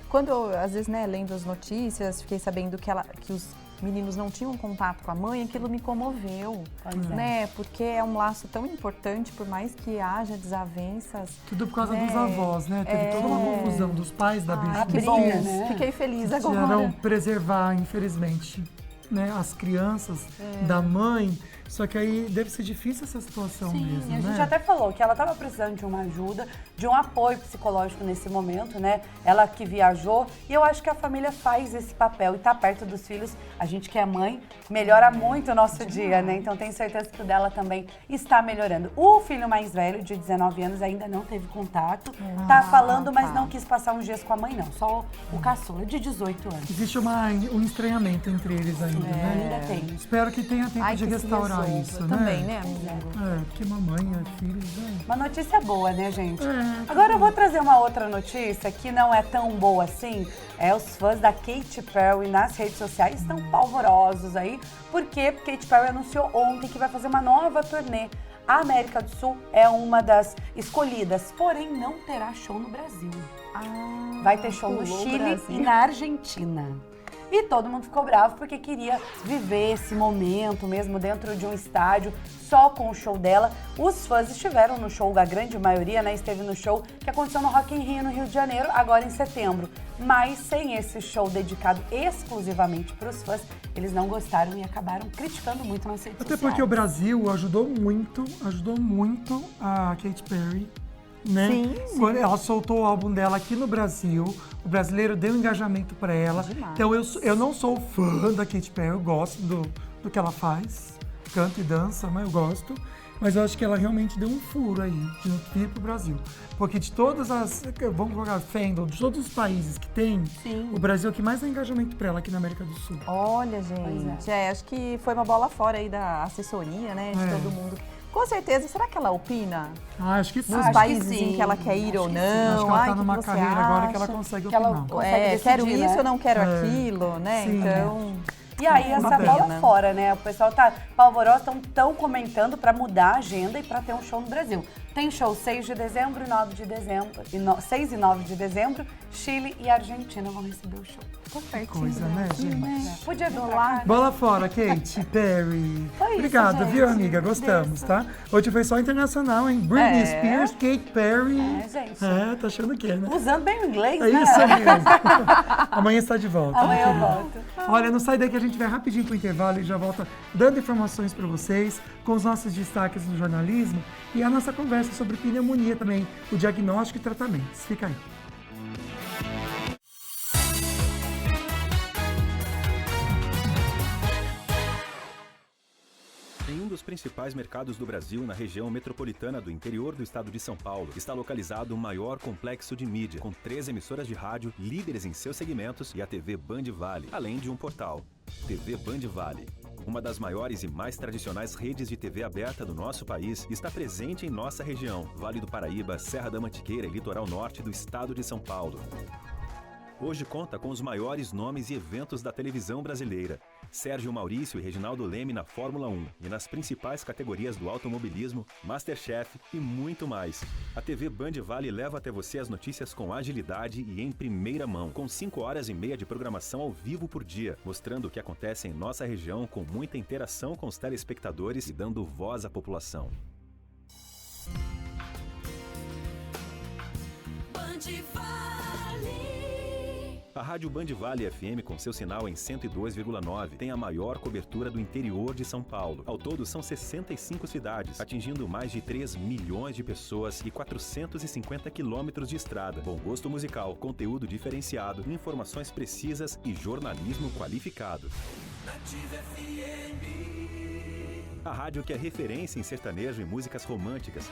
Quando eu, às vezes, né, lendo as notícias, fiquei sabendo que os meninos não tinham contato com a mãe, aquilo me comoveu, né? Porque é um laço tão importante, por mais que haja desavenças. Tudo por causa dos avós, né? Teve toda uma confusão dos pais da Britney. Que bom, né? Fiquei feliz agora. Quiseram preservar, infelizmente, né, as crianças da mãe. Só que aí deve ser difícil essa situação mesmo, a gente né? até falou que ela estava precisando de uma ajuda, de um apoio psicológico nesse momento, né? Ela que viajou e eu acho que a família faz esse papel e tá perto dos filhos. A gente que é mãe melhora muito o nosso dia, né? Então tenho certeza que o dela também está melhorando. O filho mais velho, de 19 anos, ainda não teve contato. Tá falando, mas não quis passar uns dias com a mãe, não. Só o caçula, de 18 anos. Existe um estranhamento entre eles ainda, né? Ainda tem. Espero que tenha tempo de restaurar isso, né? Também, né, amigo? Porque mamãe é filho, né? Uma notícia boa, né, gente? Agora eu vou trazer uma outra notícia que não é tão boa assim. Os fãs da Katy Perry nas redes sociais estão palvorosos aí. Por quê? Porque Katy Perry anunciou ontem que vai fazer uma nova turnê. A América do Sul é uma das escolhidas, porém não terá show no Brasil. Vai ter show no Chile e na Argentina. E todo mundo ficou bravo porque queria viver esse momento mesmo dentro de um estádio, só com o show dela. Os fãs estiveram no show, a grande maioria, né, esteve no show que aconteceu no Rock in Rio, no Rio de Janeiro, agora em setembro. Mas sem esse show dedicado exclusivamente para os fãs, eles não gostaram e acabaram criticando muito nas redes sociais. Até porque o Brasil ajudou muito a Katy Perry, né? Sim. Quando ela soltou o álbum dela aqui no Brasil, o brasileiro deu engajamento para ela. Demais. Então eu não sou fã da Katy Perry, eu gosto do que ela faz, canta e dança, mas eu gosto. Mas eu acho que ela realmente deu um furo aí, de vir pro Brasil. Porque de todas as, vamos colocar Fandom, de todos os países que tem, o Brasil é o que mais dá engajamento para ela aqui na América do Sul. Olha, gente, acho que foi uma bola fora aí da assessoria, né, de todo mundo. Com certeza, será que ela opina? Acho que sim. Nos países em que ela quer ir ou não? Acho que ela tá numa carreira agora que ela consegue opinar. Quero isso, eu não quero aquilo, né? Sim, então... E aí, essa bola fora, né? O pessoal tá palvoroso, estão comentando para mudar a agenda e para ter um show no Brasil. Tem show 6 de dezembro e 9 de dezembro, 6 e 9 de dezembro, Chile e Argentina vão receber o show. Que coisa, né, gente? Podia vir lá. Bola fora, Katy Perry. Foi Obrigado, isso, viu, gente? amiga? Gostamos, tá? Hoje foi só internacional, hein? Britney Spears, Katy Perry. Gente. Tá achando que é, né? Usando bem o inglês, É né? isso mesmo. Amanhã está de volta. Amanhã eu volto. Olha, não sai daí que a gente vai rapidinho pro intervalo e já volta dando informações para vocês, com os nossos destaques no jornalismo e a nossa conversa conversa sobre pneumonia também, o diagnóstico e tratamentos. Fica aí. Em um dos principais mercados do Brasil, na região metropolitana do interior do estado de São Paulo, está localizado o maior complexo de mídia, com 3 emissoras de rádio, líderes em seus segmentos, e a TV Band Vale, além de um portal. TV Band Vale, uma das maiores e mais tradicionais redes de TV aberta do nosso país, está presente em nossa região, Vale do Paraíba, Serra da Mantiqueira e litoral norte do estado de São Paulo. Hoje conta com os maiores nomes e eventos da televisão brasileira. Sérgio Maurício e Reginaldo Leme na Fórmula 1 e nas principais categorias do automobilismo, MasterChef e muito mais. A TV Band Vale leva até você as notícias com agilidade e em primeira mão, com 5 horas e meia de programação ao vivo por dia, mostrando o que acontece em nossa região com muita interação com os telespectadores e dando voz à população. Band Vale. A Rádio Band Vale FM, com seu sinal em 102,9, tem a maior cobertura do interior de São Paulo. Ao todo, são 65 cidades, atingindo mais de 3 milhões de pessoas e 450 quilômetros de estrada. Bom gosto musical, conteúdo diferenciado, informações precisas e jornalismo qualificado. A rádio que é referência em sertanejo e músicas românticas.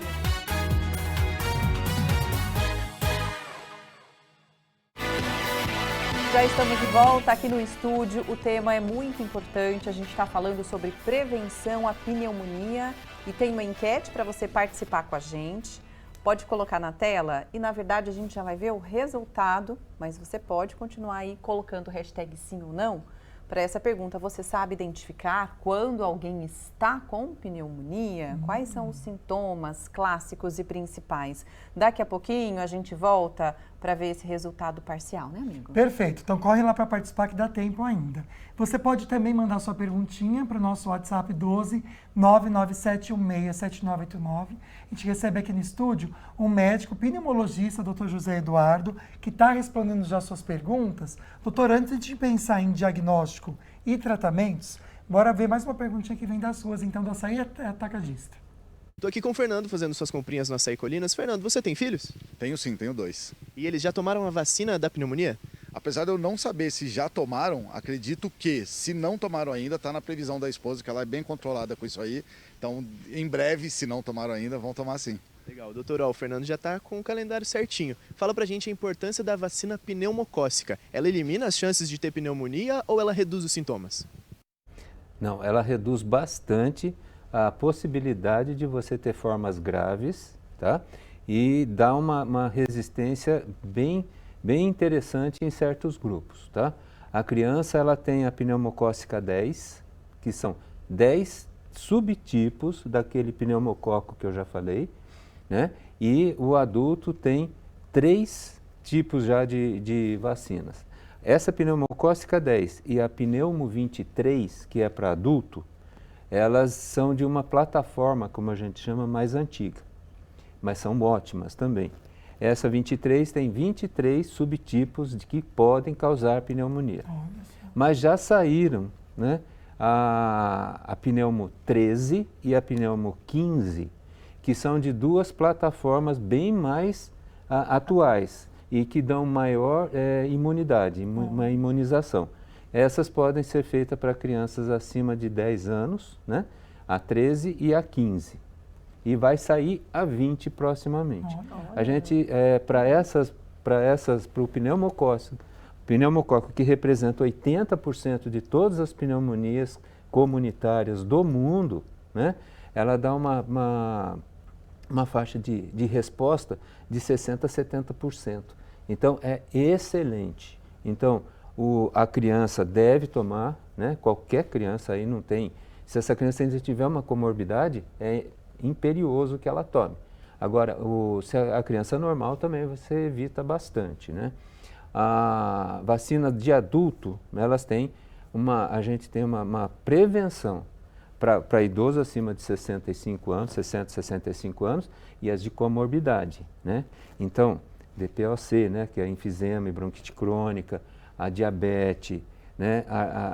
Já estamos de volta aqui no estúdio. O tema é muito importante. A gente está falando sobre prevenção à pneumonia e tem uma enquete para você participar com a gente. Pode colocar na tela e, na verdade, a gente já vai ver o resultado, mas você pode continuar aí colocando o hashtag sim ou não para essa pergunta. Você sabe identificar quando alguém está com pneumonia? Quais são os sintomas clássicos e principais? Daqui a pouquinho a gente volta para ver esse resultado parcial, né, amigo? Perfeito. Então corre lá para participar que dá tempo ainda. Você pode também mandar sua perguntinha para o nosso WhatsApp 12 997167989. A gente recebe aqui no estúdio um médico pneumologista, Dr. José Eduardo, que está respondendo já suas perguntas. Doutor, antes de pensar em diagnóstico e tratamentos, bora ver mais uma perguntinha que vem das ruas, então, do Açaí Atacadista. Estou aqui com o Fernando fazendo suas comprinhas no Açaí Colinas. Fernando, você tem filhos? Tenho sim, tenho 2. E eles já tomaram a vacina da pneumonia? Apesar de eu não saber se já tomaram, acredito que, se não tomaram ainda, está na previsão da esposa, que ela é bem controlada com isso aí. Então, em breve, se não tomaram ainda, vão tomar sim. Legal, doutor, o Fernando já está com o calendário certinho. Fala pra gente a importância da vacina pneumocócica. Ela elimina as chances de ter pneumonia ou ela reduz os sintomas? Não, ela reduz bastante a possibilidade de você ter formas graves, tá? E dá uma resistência bem interessante em certos grupos, tá? A criança, ela tem a pneumocócica 10, que são 10 subtipos daquele pneumococo que eu já falei, né? E o adulto tem 3 tipos já de vacinas. Essa pneumocócica 10 e a pneumo 23, que é para adulto, elas são de uma plataforma, como a gente chama, mais antiga, mas são ótimas também. Essa 23 tem 23 subtipos de que podem causar pneumonia. Mas já saíram, né, a pneumo 13 e a pneumo 15, que são de 2 plataformas bem mais atuais e que dão maior imunidade, uma imunização. Essas podem ser feitas para crianças acima de 10 anos, né? A 13 e a 15. E vai sair a 20 proximamente. A gente, para o pneumococo, que representa 80% de todas as pneumonias comunitárias do mundo, né? Ela dá uma faixa de resposta de 60% a 70%. Então, é excelente. Então, a criança deve tomar, né? Qualquer criança aí não tem. Se essa criança ainda tiver uma comorbidade, é imperioso que ela tome. Agora, se a criança é normal, também você evita bastante, né? A vacina de adulto, elas têm a gente tem uma prevenção para idosos acima de 65 anos, 60, 65 anos, e as de comorbidade, né? Então, DPOC, né? Que é enfisema e bronquite crônica, a diabetes, né?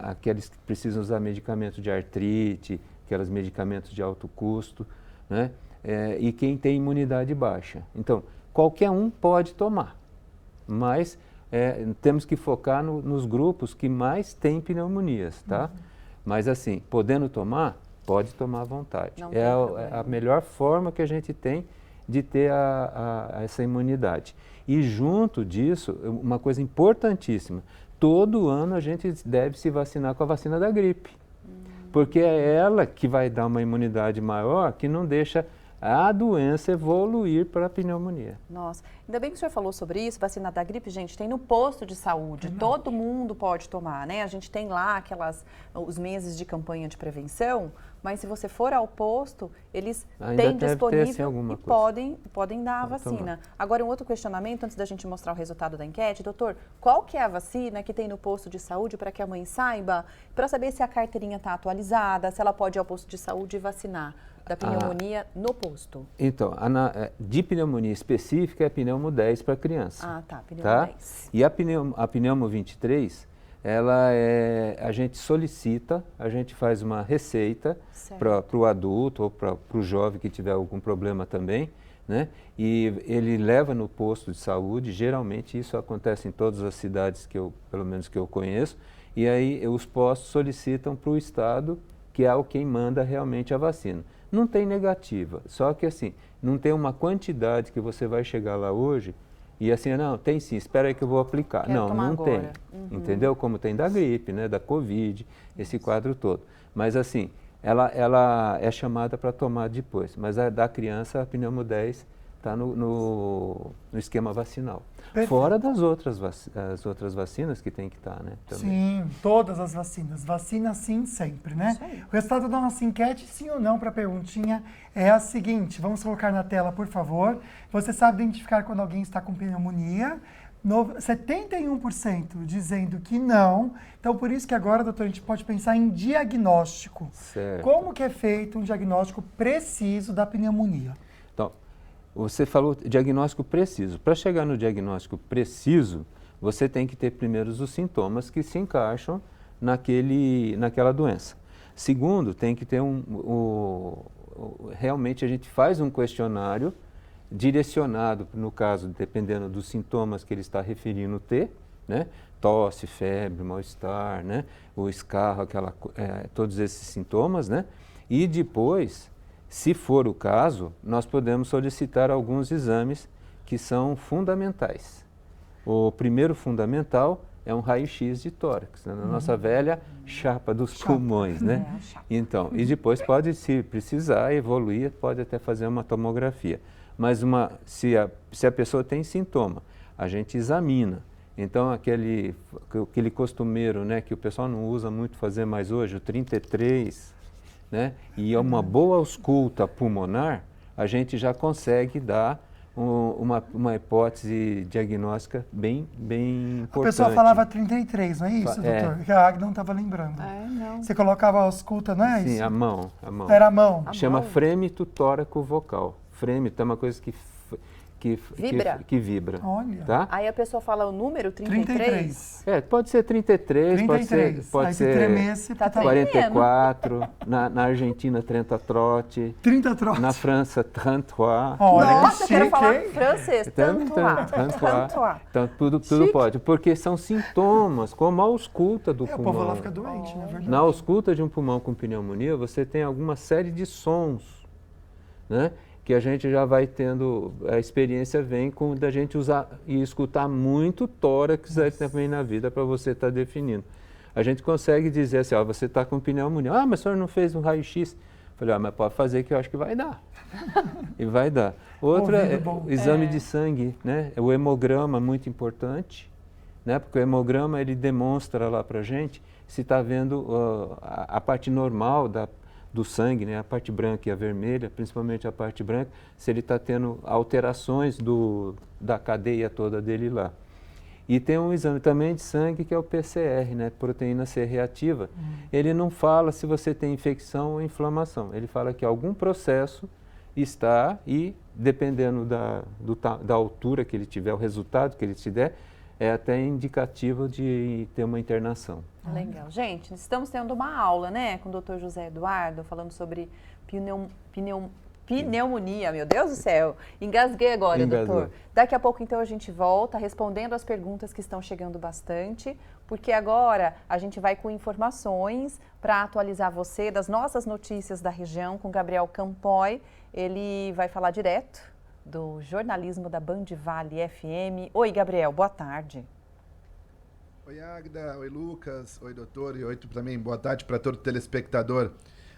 Aqueles que precisam usar medicamento de artrite, aqueles medicamentos de alto custo, né? e quem tem imunidade baixa. Então, qualquer um pode tomar, mas temos que focar nos grupos que mais têm pneumonias, tá? Mas assim, podendo tomar, pode tomar à vontade. É a melhor forma que a gente tem de ter essa imunidade. E junto disso, uma coisa importantíssima, todo ano a gente deve se vacinar com a vacina da gripe. Porque é ela que vai dar uma imunidade maior, que não deixa a doença evoluir para a pneumonia. Nossa, ainda bem que o senhor falou sobre isso, vacina da gripe, gente, tem no posto de saúde, todo mundo pode tomar, né? A gente tem lá os meses de campanha de prevenção, mas se você for ao posto, eles têm disponível e podem dar a vacina. Agora, um outro questionamento, antes da gente mostrar o resultado da enquete, doutor, qual que é a vacina que tem no posto de saúde para que a mãe saiba, para saber se a carteirinha está atualizada, se ela pode ir ao posto de saúde e vacinar da pneumonia no posto? Então, de pneumonia específica é a pneumo 10 para criança. Ah, tá, pneumo 10. E a pneumo 23, a gente solicita, a gente faz uma receita para o adulto ou para o jovem que tiver algum problema também, né? E ele leva no posto de saúde, geralmente isso acontece em todas as cidades pelo menos que eu conheço, e aí os postos solicitam para o estado, que é quem manda realmente a vacina. Não tem negativa, só que assim, não tem uma quantidade que você vai chegar lá hoje e assim, não, tem sim, espera aí que eu vou aplicar. Não tem, entendeu? Como tem da gripe, né, da Covid, esse quadro todo. Mas assim, ela é chamada para tomar depois, mas a da criança, a pneumo 10, está no esquema vacinal. Perfeito. Fora das as outras vacinas que tem que estar, né? Também. Sim, todas as vacinas. Vacina sim, sempre, né? O resultado da nossa enquete, sim ou não, para a perguntinha, é a seguinte. Vamos colocar na tela, por favor. Você sabe identificar quando alguém está com pneumonia? 71% dizendo que não. Então, por isso que agora, doutor, a gente pode pensar em diagnóstico. Certo. Como que é feito um diagnóstico preciso da pneumonia? Então, você falou diagnóstico preciso. Para chegar no diagnóstico preciso, você tem que ter primeiro os sintomas que se encaixam naquela doença. Segundo, tem que ter realmente a gente faz um questionário direcionado, no caso, dependendo dos sintomas que ele está referindo ter, né? Tosse, febre, mal-estar, né? O escarro, todos esses sintomas, né? E depois, se for o caso, nós podemos solicitar alguns exames que são fundamentais. O primeiro fundamental é um raio-x de tórax, né? Na nossa velha chapa dos pulmões, né? Então, e depois pode, se precisar evoluir, pode até fazer uma tomografia. Mas se a pessoa tem sintoma, a gente examina. Então, aquele costumeiro, né, que o pessoal não usa muito fazer mais hoje, o 33, né, e uma boa ausculta pulmonar, a gente já consegue dar uma hipótese diagnóstica bem importante. A pessoa falava 33, não é isso, doutor? Que a Agda não estava lembrando. Não. Você colocava a ausculta, não é isso? Sim, a mão. Era a mão. Chama frêmito tóraco vocal. Frêmito é uma coisa que vibra. Olha. Tá? Aí a pessoa fala o número 33? Pode ser 33, pode ser tremesse, 44, na Argentina 30 trote. 30 trote. Na França 33. Nossa, eu quero falar francês, 33. Então tudo pode, porque são sintomas, como a ausculta do pulmão. O povo lá fica doente, na verdade. Na ausculta de um pulmão com pneumonia, você tem alguma série de sons, né? Que a gente já vai tendo, a experiência vem da gente usar e escutar muito tórax aí também na vida para você estar definindo. A gente consegue dizer assim, você está com pneumonia. Ah, mas o senhor não fez um raio-x? Falei, mas pode fazer que eu acho que vai dar. E vai dar. Outra é o exame de sangue, né? O hemograma, muito importante, né? Porque o hemograma, ele demonstra lá para a gente se está vendo a parte normal do sangue, né, a parte branca e a vermelha, principalmente a parte branca, se ele está tendo alterações da cadeia toda dele lá. E tem um exame também de sangue que é o PCR, né, proteína C reativa. Ele não fala se você tem infecção ou inflamação, ele fala que algum processo está e, dependendo da altura que ele tiver, o resultado que ele te der, é até indicativo de ter uma internação. Legal. Gente, estamos tendo uma aula, né, com o Dr. José Eduardo, falando sobre Pneumonia, meu Deus do céu. Engasguei agora, doutor. Daqui a pouco, então, a gente volta respondendo as perguntas que estão chegando bastante, porque agora a gente vai com informações para atualizar você das nossas notícias da região com Gabriel Campoy. Ele vai falar direto do jornalismo da Band Vale FM. Oi, Gabriel, boa tarde. Oi, Agda. Oi, Lucas. Oi, doutor. E oi também. Boa tarde para todo telespectador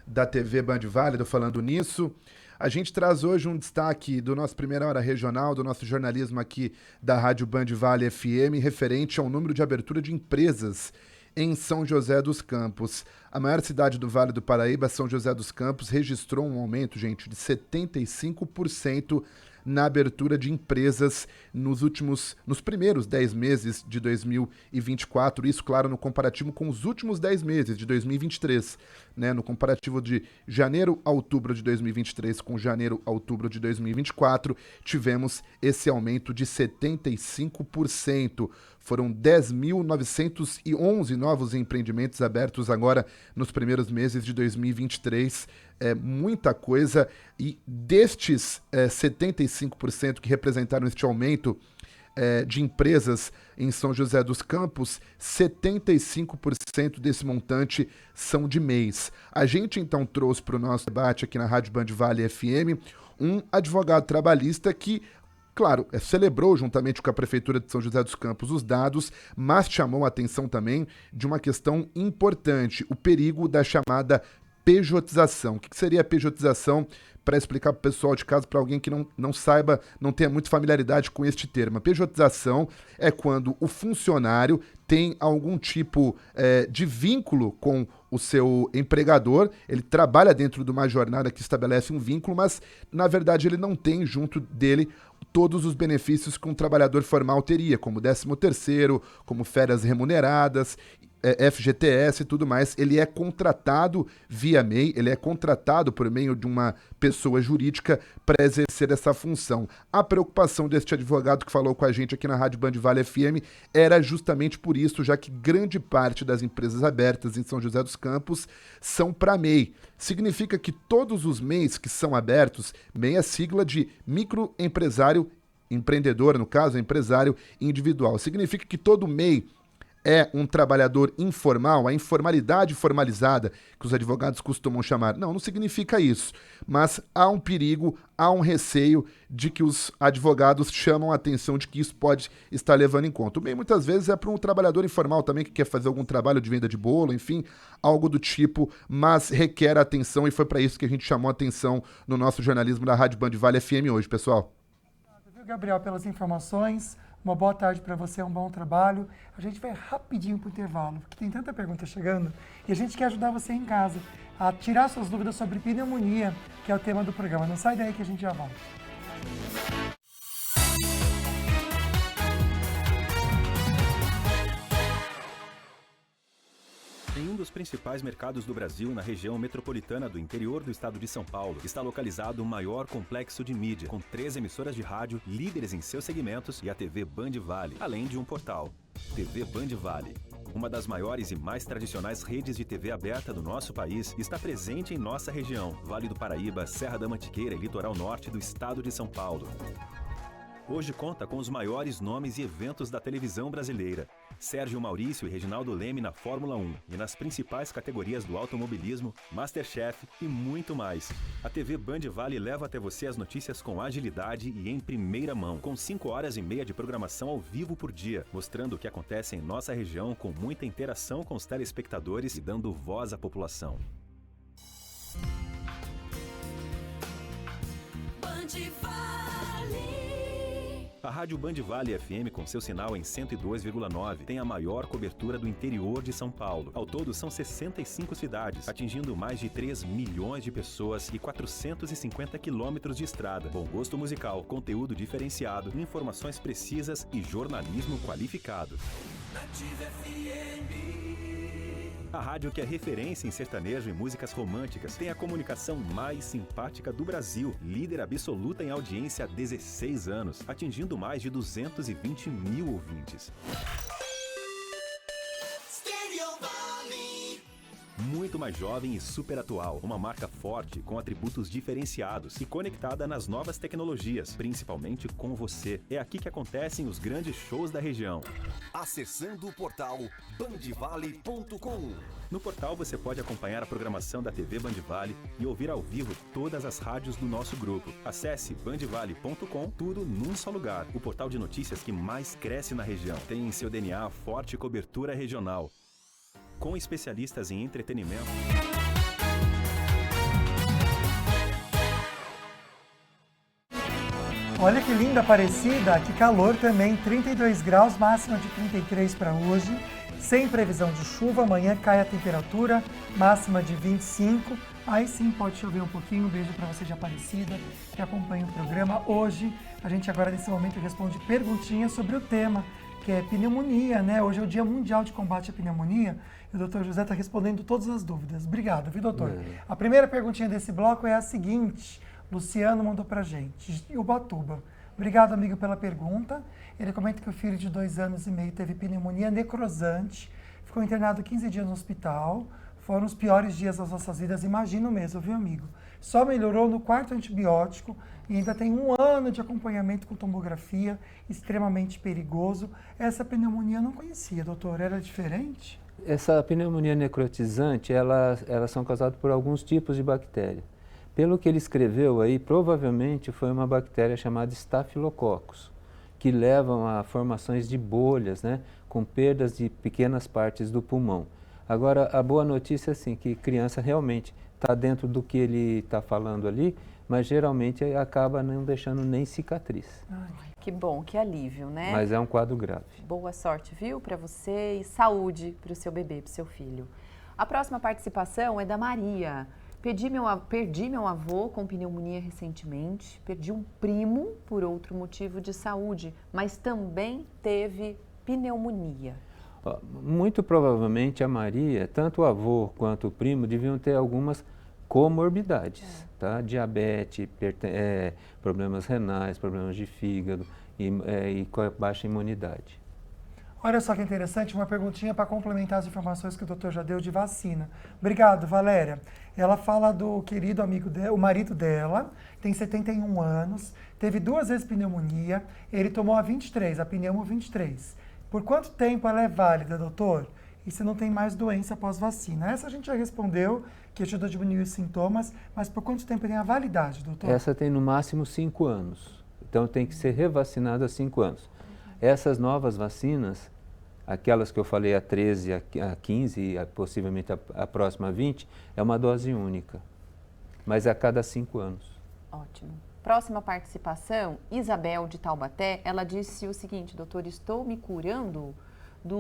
da TV Band Vale, do Falando Nisso. A gente traz hoje um destaque do nosso Primeira Hora Regional, do nosso jornalismo aqui da Rádio Band Vale FM, referente ao número de abertura de empresas em São José dos Campos. A maior cidade do Vale do Paraíba, São José dos Campos, registrou um aumento, gente, de 75% na abertura de empresas nos primeiros 10 meses de 2024. Isso, claro, no comparativo com os últimos 10 meses de 2023. Né? No comparativo de janeiro a outubro de 2023 com janeiro a outubro de 2024, tivemos esse aumento de 75%. Foram 10.911 novos empreendimentos abertos agora nos primeiros meses de 2023. É muita coisa. E destes 75% que representaram este aumento de empresas em São José dos Campos, 75% desse montante são de MEIs. A gente, então, trouxe para o nosso debate aqui na Rádio Band Vale FM um advogado trabalhista que, claro, celebrou juntamente com a Prefeitura de São José dos Campos os dados, mas chamou a atenção também de uma questão importante, o perigo da chamada pejotização. O que seria a pejotização? Para explicar para o pessoal de casa, para alguém que não saiba, não tenha muita familiaridade com este termo. A pejotização é quando o funcionário tem algum tipo de vínculo com o seu empregador, ele trabalha dentro de uma jornada que estabelece um vínculo, mas, na verdade, ele não tem junto dele todos os benefícios que um trabalhador formal teria, como 13º, como férias remuneradas, FGTS e tudo mais. Ele é contratado via MEI, ele é contratado por meio de uma pessoa jurídica para exercer essa função. A preocupação deste advogado que falou com a gente aqui na Rádio Band Vale FM era justamente por isso, já que grande parte das empresas abertas em São José dos Campos são para MEI. Significa que todos os MEIs que são abertos, MEI é sigla de microempresário, empreendedor, no caso, empresário individual. Significa que todo MEI é um trabalhador informal, a informalidade formalizada, que os advogados costumam chamar. Não significa isso, mas há um perigo, há um receio de que os advogados chamam a atenção de que isso pode estar levando em conta. O MEI muitas vezes é para um trabalhador informal também que quer fazer algum trabalho de venda de bolo, enfim, algo do tipo, mas requer atenção e foi para isso que a gente chamou a atenção no nosso jornalismo da Rádio Band Vale FM hoje, pessoal. Obrigado, Gabriel, pelas informações. Uma boa tarde para você, um bom trabalho. A gente vai rapidinho para o intervalo, porque tem tanta pergunta chegando e a gente quer ajudar você em casa a tirar suas dúvidas sobre pneumonia, que é o tema do programa. Não sai daí que a gente já volta. Em um dos principais mercados do Brasil, na região metropolitana do interior do estado de São Paulo, está localizado o maior complexo de mídia, com 3 emissoras de rádio, líderes em seus segmentos, e a TV Band Vale, além de um portal. TV Band Vale, uma das maiores e mais tradicionais redes de TV aberta do nosso país, está presente em nossa região, Vale do Paraíba, Serra da Mantiqueira e litoral norte do estado de São Paulo. Hoje conta com os maiores nomes e eventos da televisão brasileira. Sérgio Maurício e Reginaldo Leme na Fórmula 1 e nas principais categorias do automobilismo, Masterchef e muito mais. A TV Band Vale leva até você as notícias com agilidade e em primeira mão, com 5 horas e meia de programação ao vivo por dia, mostrando o que acontece em nossa região com muita interação com os telespectadores e dando voz à população. Band Vale. A Rádio Band Vale FM, com seu sinal em 102,9, tem a maior cobertura do interior de São Paulo. Ao todo, são 65 cidades, atingindo mais de 3 milhões de pessoas e 450 quilômetros de estrada. Bom gosto musical, conteúdo diferenciado, informações precisas e jornalismo qualificado. A rádio que é referência em sertanejo e músicas românticas tem a comunicação mais simpática do Brasil, líder absoluta em audiência há 16 anos, atingindo mais de 220 mil ouvintes. muito mais jovem e super atual. Uma marca forte, com atributos diferenciados e conectada nas novas tecnologias, principalmente com você. É aqui que acontecem os grandes shows da região. Acessando o portal bandvale.com. No portal você pode acompanhar a programação da TV Bandvale e ouvir ao vivo todas as rádios do nosso grupo. Acesse bandvale.com, tudo num só lugar. O portal de notícias que mais cresce na região. Tem em seu DNA forte cobertura regional, com especialistas em entretenimento. Olha que linda Aparecida, que calor também, 32 graus, máxima de 33 para hoje. Sem previsão de chuva, amanhã cai a temperatura, máxima de 25. Aí sim pode chover um pouquinho. Um beijo para você de Aparecida, que acompanha o programa. Hoje, a gente agora nesse momento responde perguntinhas sobre o tema, que é pneumonia, né? Hoje é o Dia Mundial de Combate à Pneumonia e o Dr. José está respondendo todas as dúvidas. Obrigado, viu, doutor? A primeira perguntinha desse bloco é a seguinte, Luciano mandou pra gente, de Ubatuba. Obrigado, amigo, pela pergunta. Ele comenta que o filho de 2 anos e meio teve pneumonia necrosante, ficou internado 15 dias no hospital, foram os piores dias das nossas vidas, imagino mesmo, viu, amigo? Só melhorou no 4º antibiótico e ainda tem 1 ano de acompanhamento com tomografia, extremamente perigoso. Essa pneumonia eu não conhecia, doutor, era diferente? Essa pneumonia necrotizante, elas são causadas por alguns tipos de bactéria. Pelo que ele escreveu aí, provavelmente foi uma bactéria chamada Staphylococcus, que levam a formações de bolhas, né, com perdas de pequenas partes do pulmão. Agora, a boa notícia é assim, que criança realmente está dentro do que ele está falando ali, mas geralmente acaba não deixando nem cicatriz. Ai, que bom, que alívio, né? Mas é um quadro grave. Boa sorte, viu, para você e saúde para o seu bebê, para o seu filho. A próxima participação é da Maria. Perdi meu avô com pneumonia recentemente, perdi um primo por outro motivo de saúde, mas também teve pneumonia. Muito provavelmente a Maria, tanto o avô quanto o primo, deviam ter algumas comorbidades, tá? Diabetes, problemas renais, problemas de fígado e baixa imunidade. Olha só que interessante, uma perguntinha para complementar as informações que o doutor já deu de vacina. Obrigado, Valéria. Ela fala do querido amigo dela, o marido dela, tem 71 anos, teve 2 vezes pneumonia, ele tomou a 23, a pneumo 23. Por quanto tempo ela é válida, doutor? E se não tem mais doença pós-vacina? Essa a gente já respondeu, que ajuda a diminuir os sintomas, mas por quanto tempo tem a validade, doutor? Essa tem no máximo 5 anos, então tem que ser revacinada há 5 anos. Essas novas vacinas, aquelas que eu falei a 13, a 15 e possivelmente a próxima a 20, é uma dose única, mas é a cada 5 anos. Ótimo. Próxima participação, Isabel de Taubaté, ela disse o seguinte, doutor, estou me curando da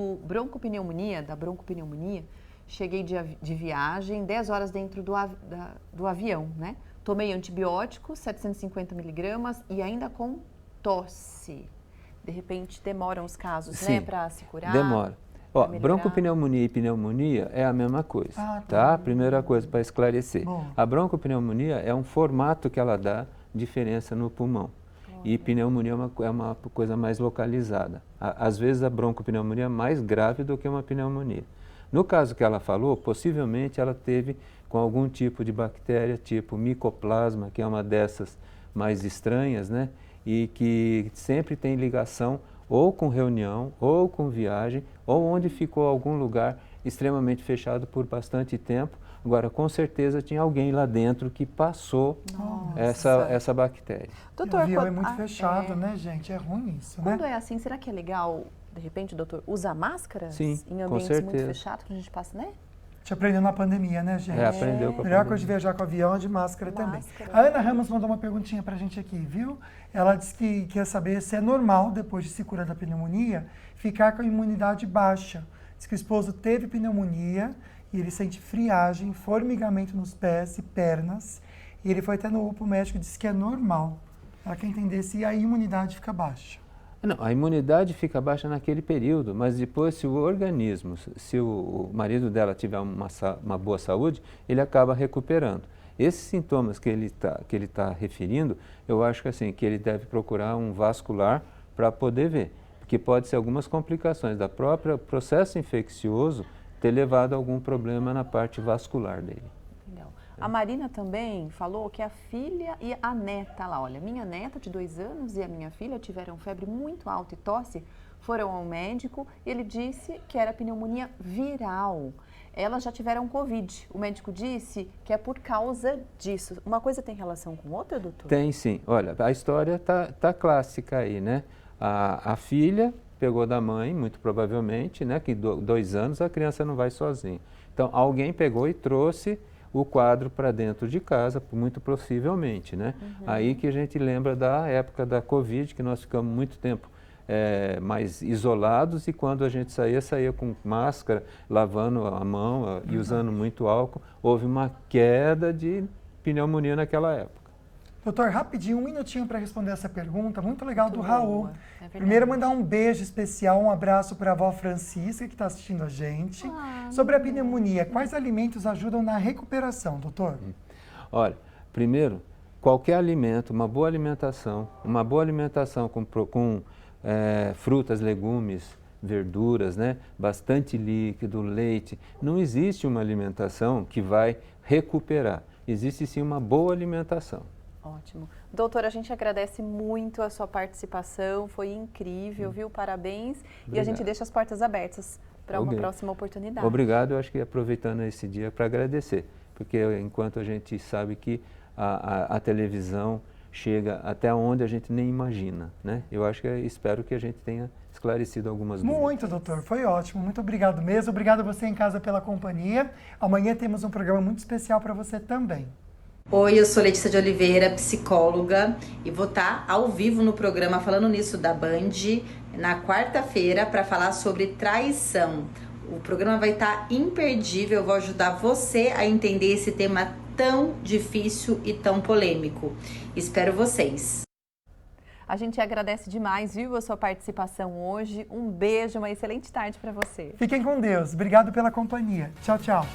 broncopneumonia, cheguei de viagem, 10 horas dentro do avião, né? Tomei antibiótico, 750 miligramas e ainda com tosse. De repente demoram os casos, Sim, né, para se curar? Demora. Ó, broncopneumonia e pneumonia é a mesma coisa, tá? Primeira coisa para esclarecer. A broncopneumonia é um formato que ela dá diferença no pulmão. E pneumonia é uma coisa mais localizada. Às vezes a broncopneumonia é mais grave do que uma pneumonia. No caso que ela falou, possivelmente ela teve com algum tipo de bactéria, tipo micoplasma, que é uma dessas mais estranhas, né? E que sempre tem ligação ou com reunião, ou com viagem, ou onde ficou algum lugar extremamente fechado por bastante tempo. Agora, com certeza tinha alguém lá dentro que passou essa bactéria. Doutor, o avião é muito fechado, né, gente? É ruim isso, né? Quando é assim, será que é legal, de repente, doutor, usar máscara? Sim, em ambientes muito fechados que a gente passa, né? A gente aprendeu na pandemia, né, gente? Aprendeu com a melhor coisa de viajar com o avião é de máscara também. A Ana Ramos mandou uma perguntinha pra gente aqui, viu? Ela disse que quer saber se é normal, depois de se curar da pneumonia, ficar com a imunidade baixa. Diz que o esposo teve pneumonia e ele sente friagem, formigamento nos pés e pernas. E ele foi até no UPA, o médico disse que é normal. Ela quer entender se a imunidade fica baixa. Não, a imunidade fica baixa naquele período, mas depois, se o organismo, se o marido dela tiver uma boa saúde, ele acaba recuperando. Esses sintomas que ele tá referindo, eu acho que assim, que ele deve procurar um vascular para poder ver, porque pode ser algumas complicações da própria processo infeccioso ter levado a algum problema na parte vascular dele. Legal. A Marina também falou que a filha e a neta lá, olha, minha neta de 2 anos e a minha filha tiveram febre muito alta e tosse, foram ao médico e ele disse que era pneumonia viral. Elas já tiveram Covid. O médico disse que é por causa disso. Uma coisa tem relação com outra, doutor? Tem sim. Olha, a história tá clássica aí, né? A filha pegou da mãe, muito provavelmente, né? Que 2 anos a criança não vai sozinha. Então, alguém pegou e trouxe o quadro para dentro de casa, muito possivelmente, né? Aí que a gente lembra da época da Covid, que nós ficamos muito tempo mais isolados e quando a gente saía com máscara, lavando a mão e usando muito álcool, houve uma queda de pneumonia naquela época. Doutor, rapidinho, 1 minutinho para responder essa pergunta, muito legal Muito do Raul. boa, é Primeiro, mandar um beijo especial, um abraço para a avó Francisca, que está assistindo a gente. Sobre a pneumonia, quais alimentos ajudam na recuperação, doutor? Olha, primeiro, qualquer alimento, uma boa alimentação com frutas, legumes, verduras, né? Bastante líquido, leite. Não existe uma alimentação que vai recuperar. Existe sim uma boa alimentação. Ótimo. Doutora, a gente agradece muito a sua participação, foi incrível, viu? Parabéns. Obrigado. E a gente deixa as portas abertas para uma próxima oportunidade. Obrigado, eu acho que aproveitando esse dia para agradecer, porque enquanto a gente sabe que a televisão chega até onde a gente nem imagina, né? Eu acho espero que a gente tenha esclarecido algumas dúvidas. Muito, doutor, foi ótimo, muito obrigado mesmo. Obrigado a você em casa pela companhia. Amanhã temos um programa muito especial para você também. Oi, eu sou Letícia de Oliveira, psicóloga, e vou estar ao vivo no programa Falando Nisso da Band na quarta-feira para falar sobre traição. O programa vai estar imperdível, eu vou ajudar você a entender esse tema tão difícil e tão polêmico. Espero vocês. A gente agradece demais, viu, a sua participação hoje. Um beijo, uma excelente tarde para você. Fiquem com Deus. Obrigado pela companhia. Tchau, tchau.